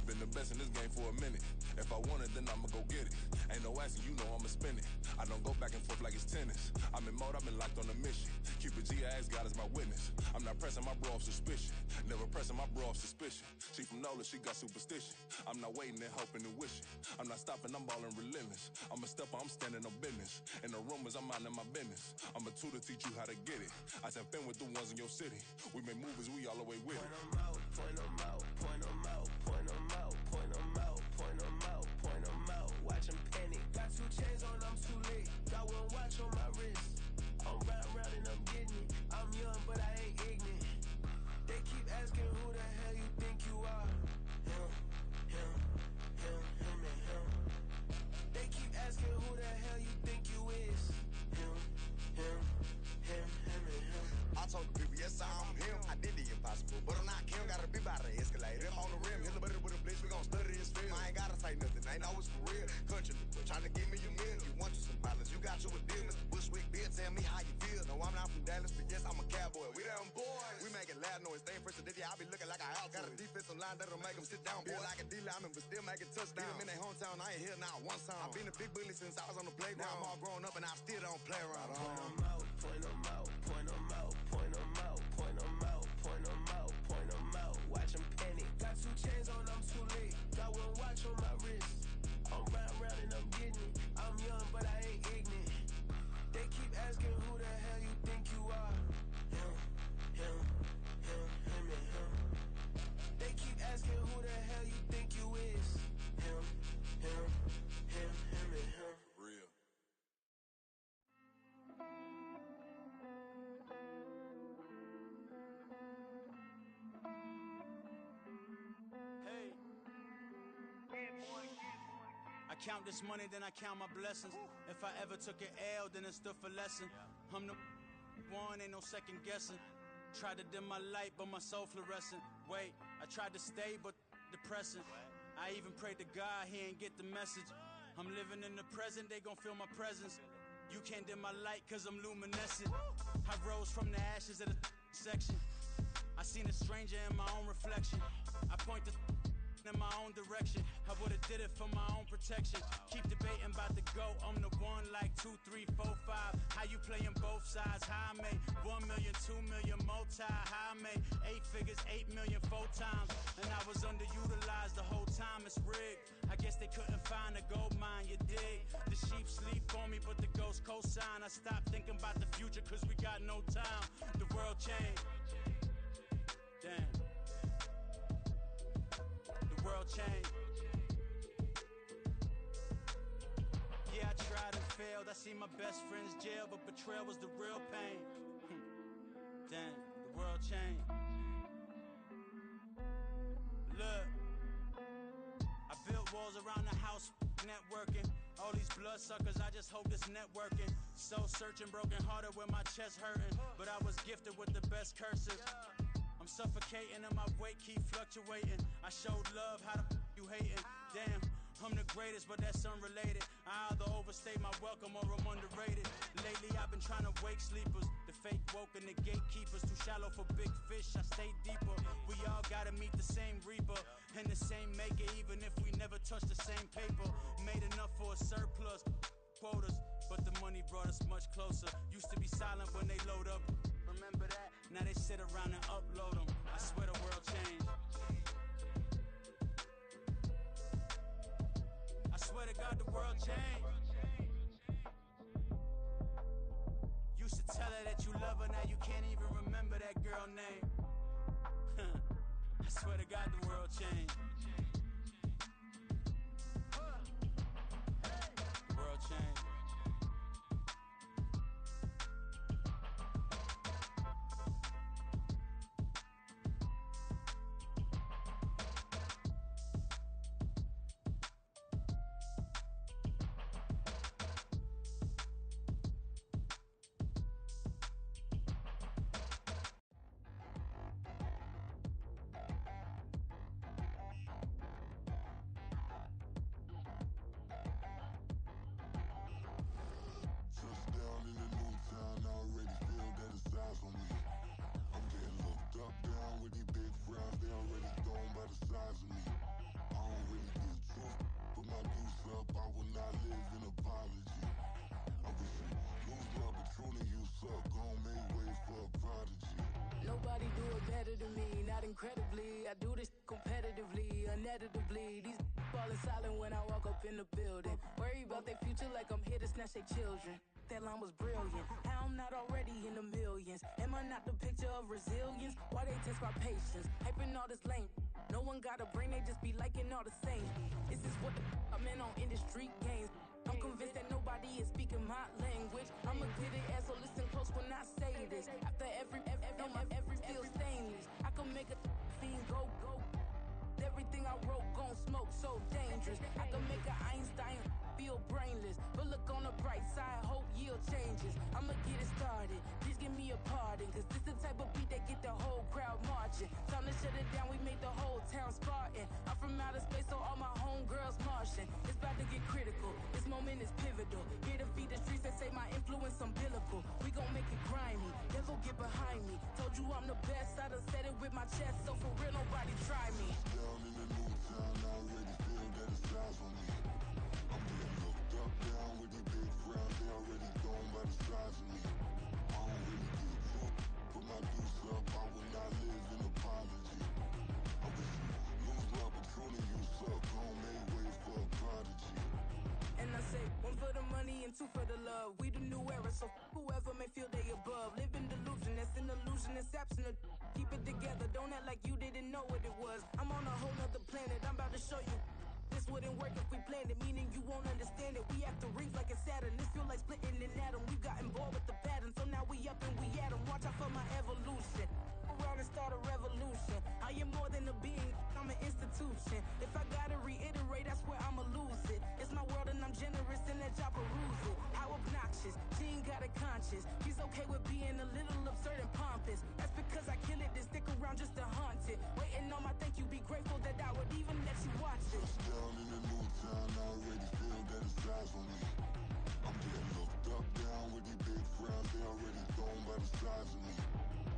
Been the best in this game for a minute. If I want it, then I'ma go get it. Ain't no asking, you know I'ma spin it. I don't go back and forth like it's tennis. I'm in mode, I've been locked on a mission. Keep it G, I ask God as my witness. I'm not pressing my bro off suspicion. Never pressing my bro off suspicion. She from Nola, she got superstition. I'm not waiting and hoping and wishing. I'm not stopping, I'm balling relentless. I'm a stepper, I'm standing on business. In the rumors, I'm out in my business. I'm a tutor, teach you how to get it. I said, been with the ones in your city. We make movies, we all the way with it. Point 'em out, point 'em out, point 'em out, point 'em out, point 'em out, point 'em out, point 'em out. Watch 'em panic. Got 2 chains on, I'm too late. Got 1 watch on my wrist. deal. Mr. Bushwick Bill, tell me how you feel. No, I'm not from Dallas, but yes, I'm a cowboy. We them boys. We making loud noise. Staying fresh to this, yeah, I be looking like a house. Got a defensive line that'll make them sit down. Feel like a D-lineman, but still making touchdowns. Get them in their hometown, I ain't here now one time. I been a big bully since I was on the playground. Now I'm all grown up and I still don't play around. Point them out, point them out, point them out, point them out, point them out, point them out, point them out. Watch them panic. Got 2 chains on, I'm too late. Got 1 watch on my wrist. I'm round and I'm getting it. I'm young, but I ain't ignorant. They keep asking who the hell you think you are. Him, and him. They keep asking who the hell you think you is. Him, and him. Real. Hey. I count this money, then I count my blessings. If I ever took an L, then it stood for lesson. I'm the one, ain't no second guessing. Tried to dim my light, but my soul fluorescent. Wait, I tried to stay, but depressing. I even prayed to God, he ain't get the message. I'm living in the present, they gon' feel my presence. You can't dim my light, cause I'm luminescent. I rose from the ashes of the section. I seen a stranger in my own reflection. I point the in my own direction. I would've did it for my own protection. Keep debating about the GOAT. I'm the one like 2, 3, 4, 5. How you playing both sides? How I made 1 million, 2 million, multi. How I made 8 figures, 8 million, 4 times. And I was underutilized the whole time. It's rigged. I guess they couldn't find a gold mine, you dig? The sheep sleep on me, but the ghost cosign. I stopped thinking about the future, cause we got no time. The world changed. Damn. The world changed. Yeah, I tried and failed. I seen my best friends jail, but betrayal was the real pain. Damn, the world changed. Look, I built walls around the house, networking. All these bloodsuckers, I just hope this networking. Soul searching, broken hearted with my chest hurting. But I was gifted with the best cursive. I'm suffocating and my weight keep fluctuating. I showed love, how the you hating? Damn, I'm the greatest, but that's unrelated. I either overstay my welcome or I'm underrated. Lately I've been trying to wake sleepers. The fake woke and the gatekeepers. Too shallow for big fish, I stay deeper. We all gotta meet the same reaper and the same maker, even if we never touch the same paper. Made enough for a surplus quotas, but the money brought us much closer. Used to be silent when they load up. Remember that? Now they sit around and upload them. I swear the world changed. I swear to God the world changed. Used to tell her that you love her, now you can't even remember that girl name. I swear to God the world changed. The world changed. Touchdown in the new town, I already feel that it's eyes on me. I'm getting looked up, down with these big frowns, they already thrown by the size of me. I don't really get truth, put my deuce up, I will not live in apology. I wish you lose love, but truly you suck, gon' make way for a prodigy. Nobody do it better than me, not incredibly. I do this competitively, uneditably. These falling silent when I walk up in the building. Worry about their future like I'm here to snatch their children. That line was brilliant. How I'm not already in the millions? Am I not the picture of resilience? Why they test my patience? Hyping all this lame. No one got a brain, they just be liking all the same. This is what I'm in on industry games. I'm convinced that nobody is speaking my language. I'm a good ass, so listen close when I say this. After every feel stainless. I can make a fiend go. Everything I wrote gon' smoke, so dangerous. I can make an Einstein feel brainless. But look on the bright side, hope yield changes. I'ma get it started, please give me a pardon. Cause this the type of beat that get the whole crowd marching. marching. Time to shut it down, we made the whole town Spartan. I'm from outer space, so all my homegirls Martian. It's about to get critical, this moment is pivotal. Here to feed the streets, they say my influence umbilical. We gon' make it grimy, never get behind me. Told you I'm the best, I done said it with my chest, so for real, nobody try me. Down in the new town, I already feel that it's eyes on me. I'm getting looked up, down with the big crowd, they already gone by the size of me. I don't really give a fuck, put my deuce up, I will not live in apology. I wish you lose the opportunity, you suck, gon' make way for a prodigy. And I say, one for the money and two for the love. We the new era, so whoever may feel they above. Live in delusion, that's an illusion, it's absent of. Keep it together, don't act like you didn't know what it was. I'm on a whole nother planet, I'm about to show you. This wouldn't work if we planned it, meaning you won't understand it. We act the rings like a Saturn, this feel like splitting an atom. We've gotten bored with the pattern, so now we up and we at 'em. Watch out for my evolution, around and start a revolution. I am more than a being, I'm an institution. If I gotta reiterate, that's where I'ma lose it. It's my world and I'm generous and let y'all peruse it. How obnoxious, she ain't got a conscience. She's okay with being a little absurd and pompous. That's because I kill it, then stick around just to haunt it. Waiting on my thank you, be grateful that I would even let you watch this. Down in the new town, I already feel that it's eyes on me. I'm getting looked up, down with the big crowd, they already gone by the size of me.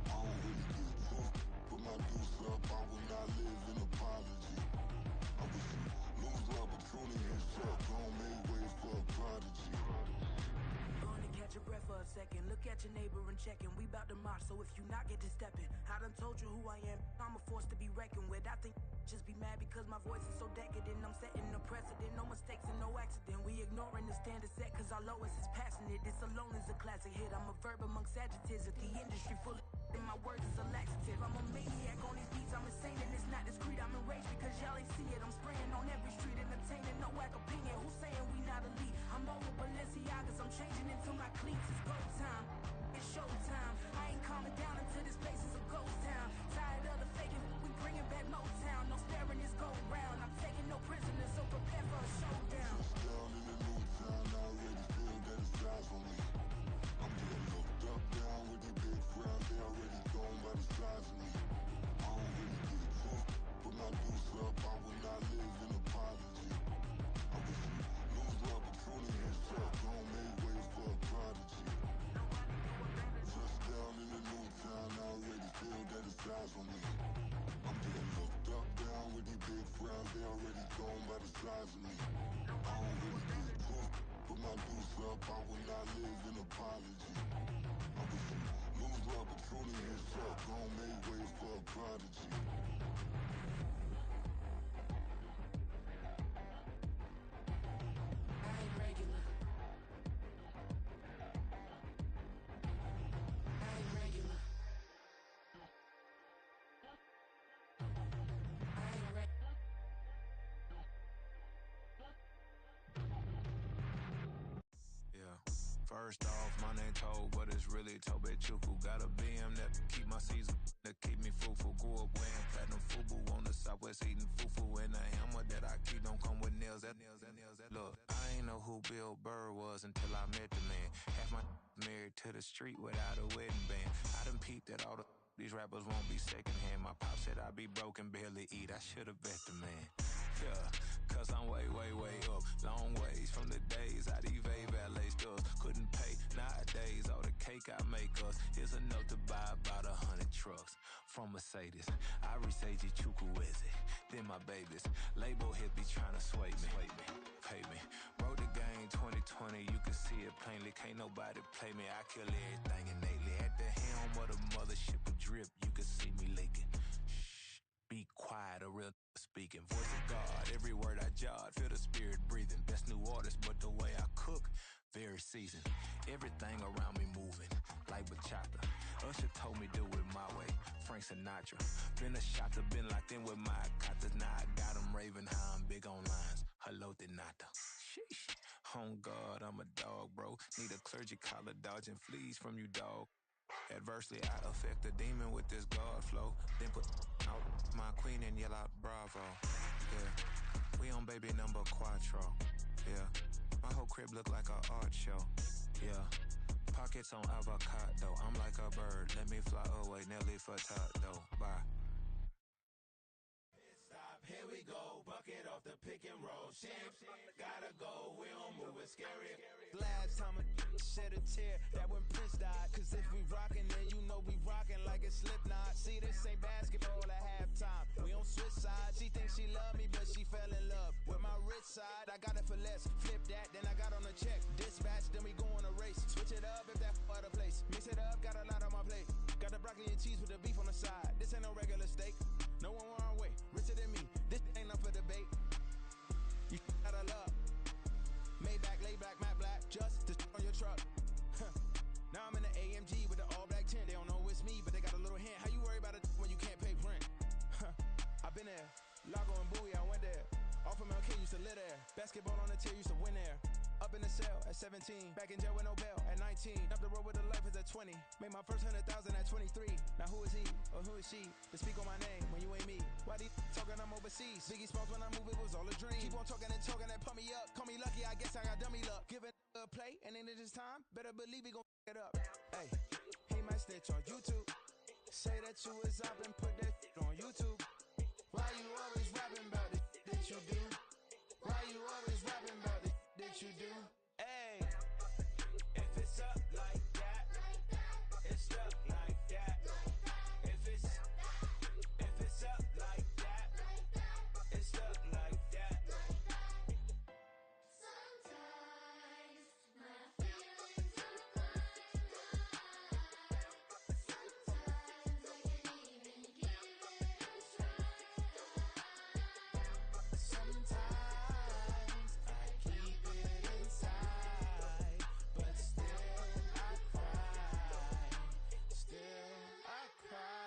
I don't really give a fuck, put my deuce up, I will not live in apology. I wish you lose the opportunity, you suck, gon' make way for a prodigy. Gonna catch your breath for a second. Look at your neighbor and check in. We bout to march, so if you not get to stepping. I done told you who I am. I'm a force to be reckoned with. I think just be mad because my voice is so decadent. I'm setting a precedent. No mistakes and no accident. We ignoring the standard set because our lowest is passionate. This alone is a classic hit. I'm a verb amongst adjectives. If the industry full of and my words is a laxative. I'm a maniac on these beats. I'm insane and it's not discreet. I'm enraged because y'all ain't see it. I'm spraying on every street, entertaining, no whack opinion. Who's saying we not elite? I'm over Balenciagas. I'm changing into my cleats. It's go time. It's showtime. I ain't calming down until this place is a ghost town. Tired of the faking. We bringing back Motown. No sparing this go round. I'm taking no prisoners, so prepare for a showdown. Down in the new town, I already feel that it's eyes on me. I'm getting looked up, down with the big crowd, they already gone by the size of me. I don't really give a fuck, put my deuce up, I will not live in apology. I wish you lose the opportunity, you suck, gon' make way for a prodigy. Touchdown in the new town, I already feel that it's eyes on me. I'm getting looked up, down with the big crowd, they already gone by the size of me. I don't really give a fuck, put my deuce up, I will not live in apology. I wish you lose the opportunity, you suck, gon' make way for a prodigy. I ain't regular. I ain't regular. I ain't regular. Yeah. First off, my name Toe, but it's really Tobe Chuku. Got a BM that keep my season, that keep me fruitful. Grew up wearing platinum FUBU on the southwest eating fufu. And the hammer that I keep don't come with nails. Look, I ain't know who Bill Burr was until I met the man. Half my married to the street without a wedding band. I done peeped that all these rappers won't be secondhand. My pop said I'd be broken, barely eat. I should've bet the man. Yeah, cause I'm way up. Long ways from the days I evade valet stores. Couldn't pay nowadays. All the cake I make us is enough to buy about 100 trucks. From Mercedes, I resage Chukwueze. Then my babies, label hit be trying to sway me. Pay me. Wrote the game 2020, you can see it plainly. Can't nobody play me. I kill everything innately. At the helm of the mothership of drip, you can see me leaking. Shh, be quiet, a real speaking. Voice of God, every word I jot, feel the spirit breathing. Best new artist, but the way I cook, very seasoned. Everything around me moving, like bachata. Usher told me do it my way, Frank Sinatra. Been a shotter, been locked in with my katas. Now I got them raving how I'm big on lines. Hello, Denata. Sheesh. On God, I'm a dog, bro. Need a clergy collar, dodging fleas from you, dog. Adversely, I affect the demon with this God flow. Then put out my queen and yell out bravo. Yeah, we on baby number quattro. Yeah, my whole crib look like a art show. Yeah, pockets on avocado. I'm like a bird, let me fly away, Nelly Furtado. Bye. pick and roll. Champs, gotta go, we don't move it scary. Last time a shed a tear, that when Prince died. Cause if we rockin', then you know we rockin' like a Slipknot. See, this ain't basketball at halftime. We don't switch sides. She thinks she love me, but she fell in love with my rich side. I got it for less. Flip that, then I got on a check. Dispatch, then we go on a race. Switch it up if that other place. Mix it up, got a lot on my plate. Got the broccoli and cheese with the beef on the side. This ain't no regular steak. No one wrong way. Richer than me. This ain't up for debate. You out of luck. Maybach, lay back, matte black. Just to on your truck. Now I'm in the AMG with the all black tint. They don't know it's me, but they got a little hint. How you worry about it when you can't pay rent? I've been there. Lago and Bowie, I went there. Off of MLK, used to live there. Basketball on the tier, used to win there. Up in the cell at 17. Back in jail with no bail at 19. Up the road with the life is at 20. Made my first 100,000 at 23. Now who is he or who is she to speak on my name when you ain't me? Why these talking I'm overseas? Biggie Smalls when I move, it was all a dream. Keep on talking and pump me up. Call me lucky, I guess I got dummy luck. Give it a play, and then it is time. Better believe we gon' it up. Hey, he might snitch on YouTube. Say that you was up and put that on YouTube. Why you always rapping about it that you do? Why you always rapping about it that you do? Hey, if it's up like that, it's stuck like that. If it's up like that, it's stuck like that. Sometimes my feelings are flying high. Sometimes I can't even give it a try. Sometimes I keep it inside, but still I cry. Still I cry.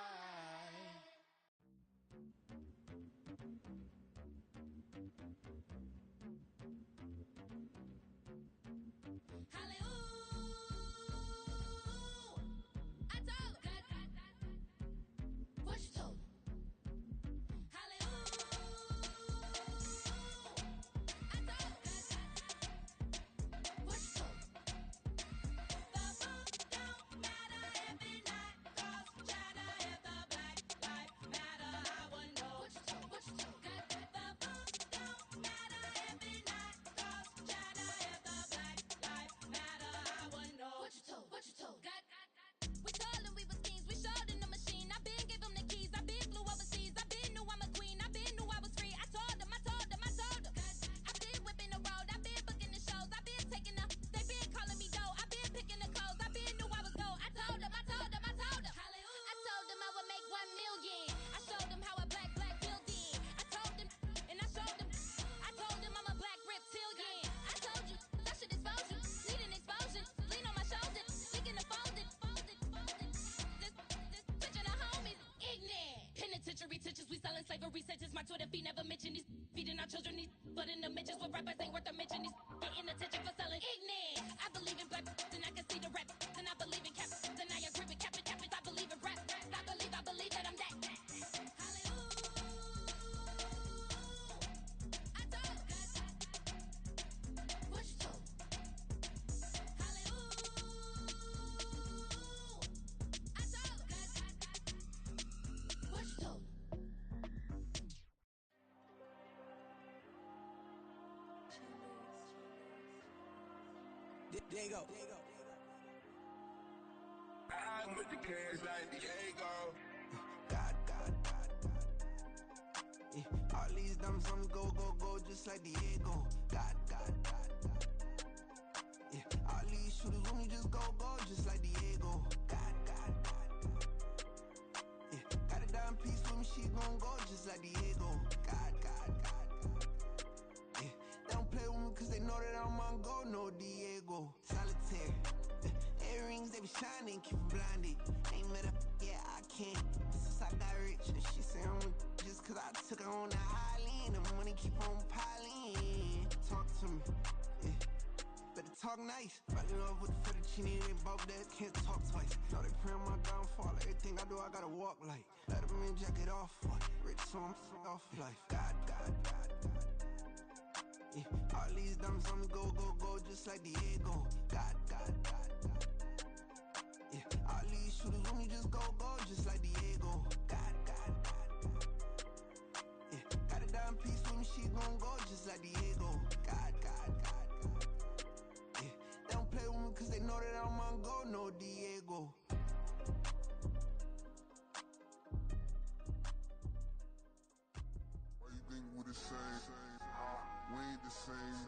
What you told? We told them we was kings, we showed in the machine. I been gave them the keys, I been flew overseas. I been knew I'm a queen, I been knew I was free. I told them. I been whipping the road, I been booking the shows. I been taking the, they been calling me dough. I been picking the codes, I been knew I was gold. I told them. I told them I would make 1 million. I showed them how a black building. I told them, and I showed them. I told them I'm a black reptilian. I told you, that shit expose you. Need an explosion, lean on my shoulder. Leaking the folded. This picture the homies, ignorant. Penitentiary teachers, we selling slavery sentences. My Twitter feed never mention these. Feeding our children these. But in the mentions with rappers ain't worth a mention. These getting attention for selling ignorant. I believe in black, and I can see the rap. Then I believe in cap, then I agree with cap. I believe in rap. I believe that I'm that. I told. What you told? I told. What you told? Diego. I'm with the kids like Diego. God. Yeah, all these dumps on me go, just like Diego. God. Yeah, all these shooters on me just go, just like Diego. God. Yeah, got a dime piece with me, she gon' go just like Diego. God. Yeah, they don't play with me cause they know that I'm on go, no Diego. Solitaire. Earrings, they be shining, keep them blinded. Ain't met up, yeah, I can't. Since I got rich, and she say I'm just cause I took her on the island. The money keep on piling. Talk to me, yeah. Better talk nice. Fell in love with the fettuccine, they both dead, can't talk twice. Now they praying my downfall, everything I do, I gotta walk like. Let them in, jacket off, what? Rich, so I'm off life. God. Yeah, all these dumps on me go, just like Diego. God. Yeah, all these shooters on me just go, just like Diego. God. Yeah, got a dime piece with me, she gon' go just no Diego. Why you think we the same? We ain't the same.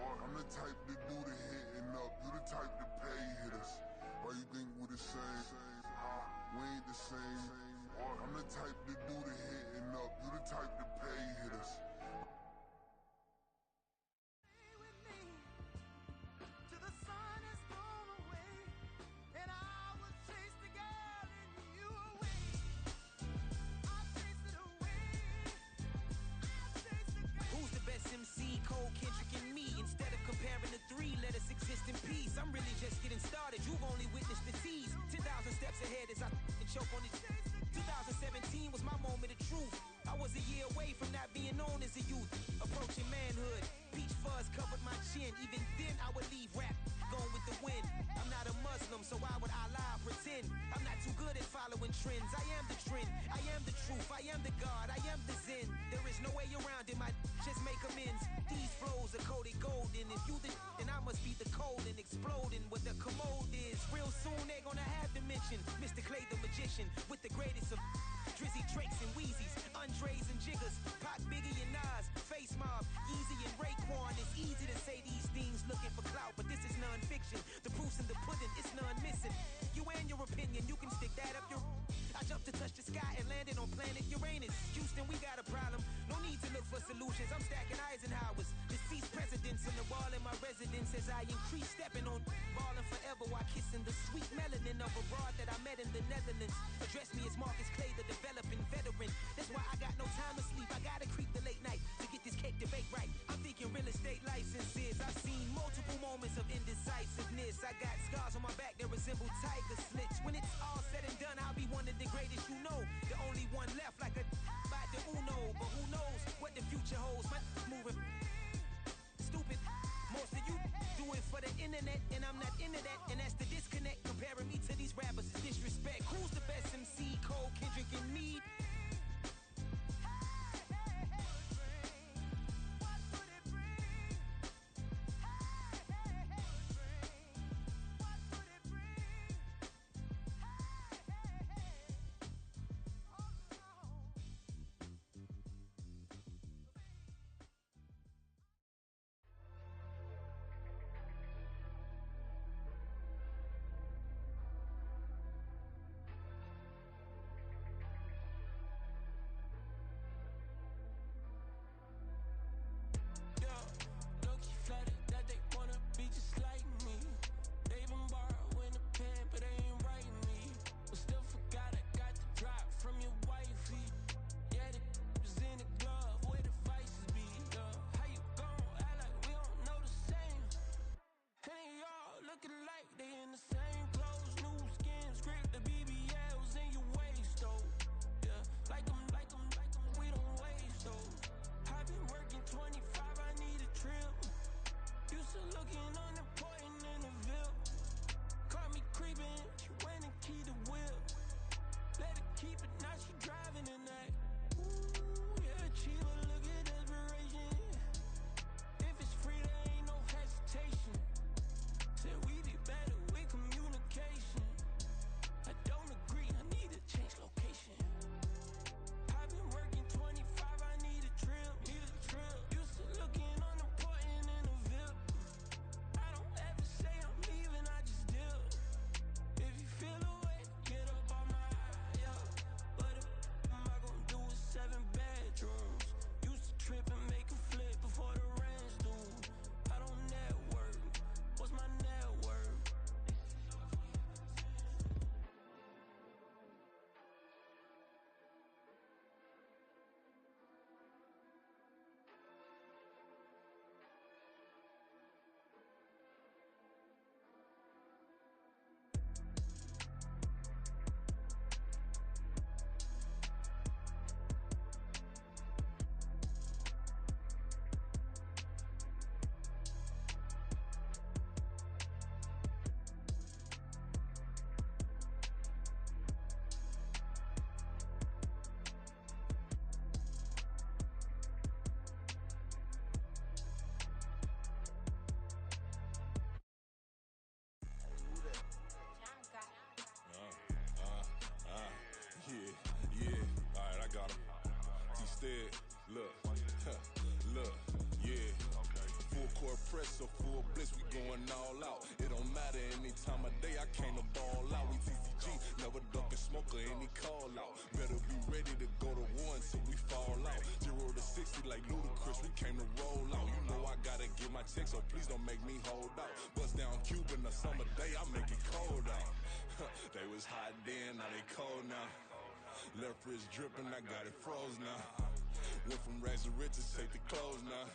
I'm the type to do the hitting up. You the type to pay hitters. Why you think we the same? We ain't the same. I'm the type to do the hitting up. You the type to pay hitters. Till the sun is gone away, and I will chase the girl in you away. I'll chase it away. I'll chase the girl. Who's the best MC? Cole, Kendrick, and me. Instead of comparing the three, let us exist in peace. I'm really just getting started. You've only witnessed the tease. 10,000 steps ahead as I choke on it. 2017 was my moment of truth. I was a year away from not being known as a youth. Approaching manhood. Peach fuzz covered my chin. Even then I would leave rap going with the wind. I'm not a Muslim, so why would I lie or pretend? I'm not too good at following trends. I am the trend. I am the truth. I am the God. I am the Zen. There is no way around it. Just make amends. These flows are coated golden. If you the then I must be the cold and exploding. What the commode is. Real soon they're gonna have to mention Mr. Clay the magician with the greatest of Drizzy, Drakes, and Wheezies, Andres and Jiggers, Pac, Biggie, and Nas, Face Mob, Yeezy, and Raekwon. It's easy to say these things looking for clout, but this is non-fiction. The proof's in the pudding, it's none missing. You and your opinion, you can stick that up your... I jumped to touch the sky and landed on planet Uranus. Houston, we got a problem. No need to look for solutions. I'm stacking Eisenhowers. Deceased presidents on the wall in my residence as I increase stepping on balling forever while kissing the sweet melanin of a broad that I met in the Netherlands. Address me as Marcus Clay, the developing veteran. That's why I got no time to sleep. I gotta creep the late night to get this cake debate right. I'm thinking real estate licenses. I've seen multiple moments of indecisiveness. I got scars on my back that resemble tiger slits. When it's all said and done, I'll be one of the greatest you know. The only one left like a by the Uno. But who knows what the future holds. My moving stupid. Most of you do it for the internet, and I'm not into that. And that's the disconnect. Comparing me to these rappers is disrespect. Who's the best MC? Cole, Kendrick, and me? going all out. It don't matter any time of day, I came to ball out. We TCG, never duck a smoker, any call out. Better be ready to go to war until we fall out. 0 to 60 like Ludacris, we came to roll out. You know I gotta get my check, so please don't make me hold out. Bust down Cuban a summer day, I make it cold out. They was hot then, now they cold now. Left wrist dripping, I got it froze now. Went from rags to riches, take the clothes now.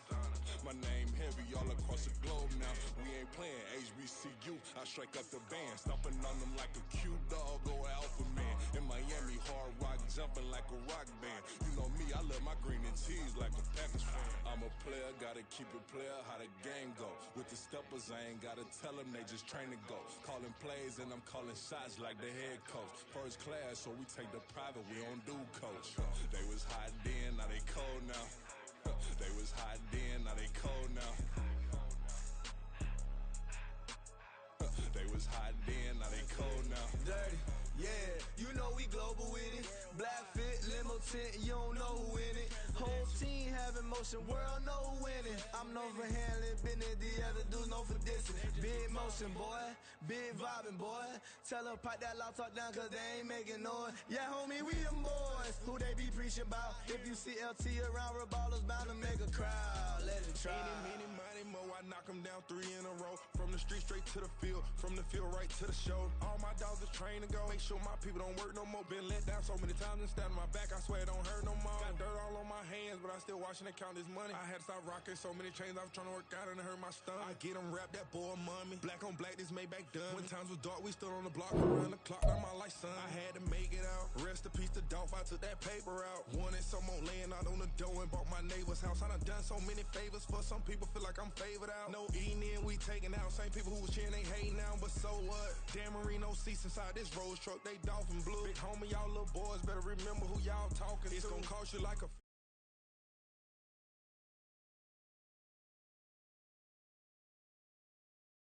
My name heavy all across the globe now. We ain't playing HBCU, I strike up the band. Stomping on them like a cute dog or alpha man. In Miami, hard rock jumping like a rock band. You know me, I love my green and cheese like a Packers fan. I'm a player, gotta keep it player, how the game go. With the steppers, I ain't gotta tell them, they just train to go. Calling plays and I'm calling shots like the head coach. First class, so we take the private, we don't do coach. They was hot then, now they cold now. They was hot then, now they cold now. They was hot then, now they cold now. Dirty, yeah, you know we global with it. Black fit, limo tint, you don't know who in it. Whole team having motion, world know who winning. I'm known for handling business, the other dudes known for dissing. Big motion, boy, big vibing, boy. Tell her pipe that loud talk down, cause they ain't making noise. Yeah, homie, we them boys, who they be preaching about. If you see LT around, Reballo's bound to make a crowd. Let it try. Many, mighty mo, I knock them down 3 in a row. From the street straight to the field, from the field right to the show. All my dogs are trained to go, make sure my people don't work no more. Been let down so many times and stand on my back, I swear it don't hurt no more. Got dirt all on my hands, but I still watching and count this money. I had to stop rocking so many chains, I was trying to work out and it hurt my stomach. I get them rap, that boy mommy. Black on black, this Maybach done. When times was dark, we stood on the block around the clock. Now my life, son, I had to make it out. Rest in peace to Dolph, I took that paper out. Wanted some more laying out on the dough and bought my neighbor's house. I done done so many favors for some people, feel like I'm favored out. No eating in, we taking out. Same people who was cheering, they hating now, but so what? Dan Marino seats inside this Rolls truck, they dolphin blue. Big homie, y'all little boys better remember who y'all talking to. It's gonna cost you like a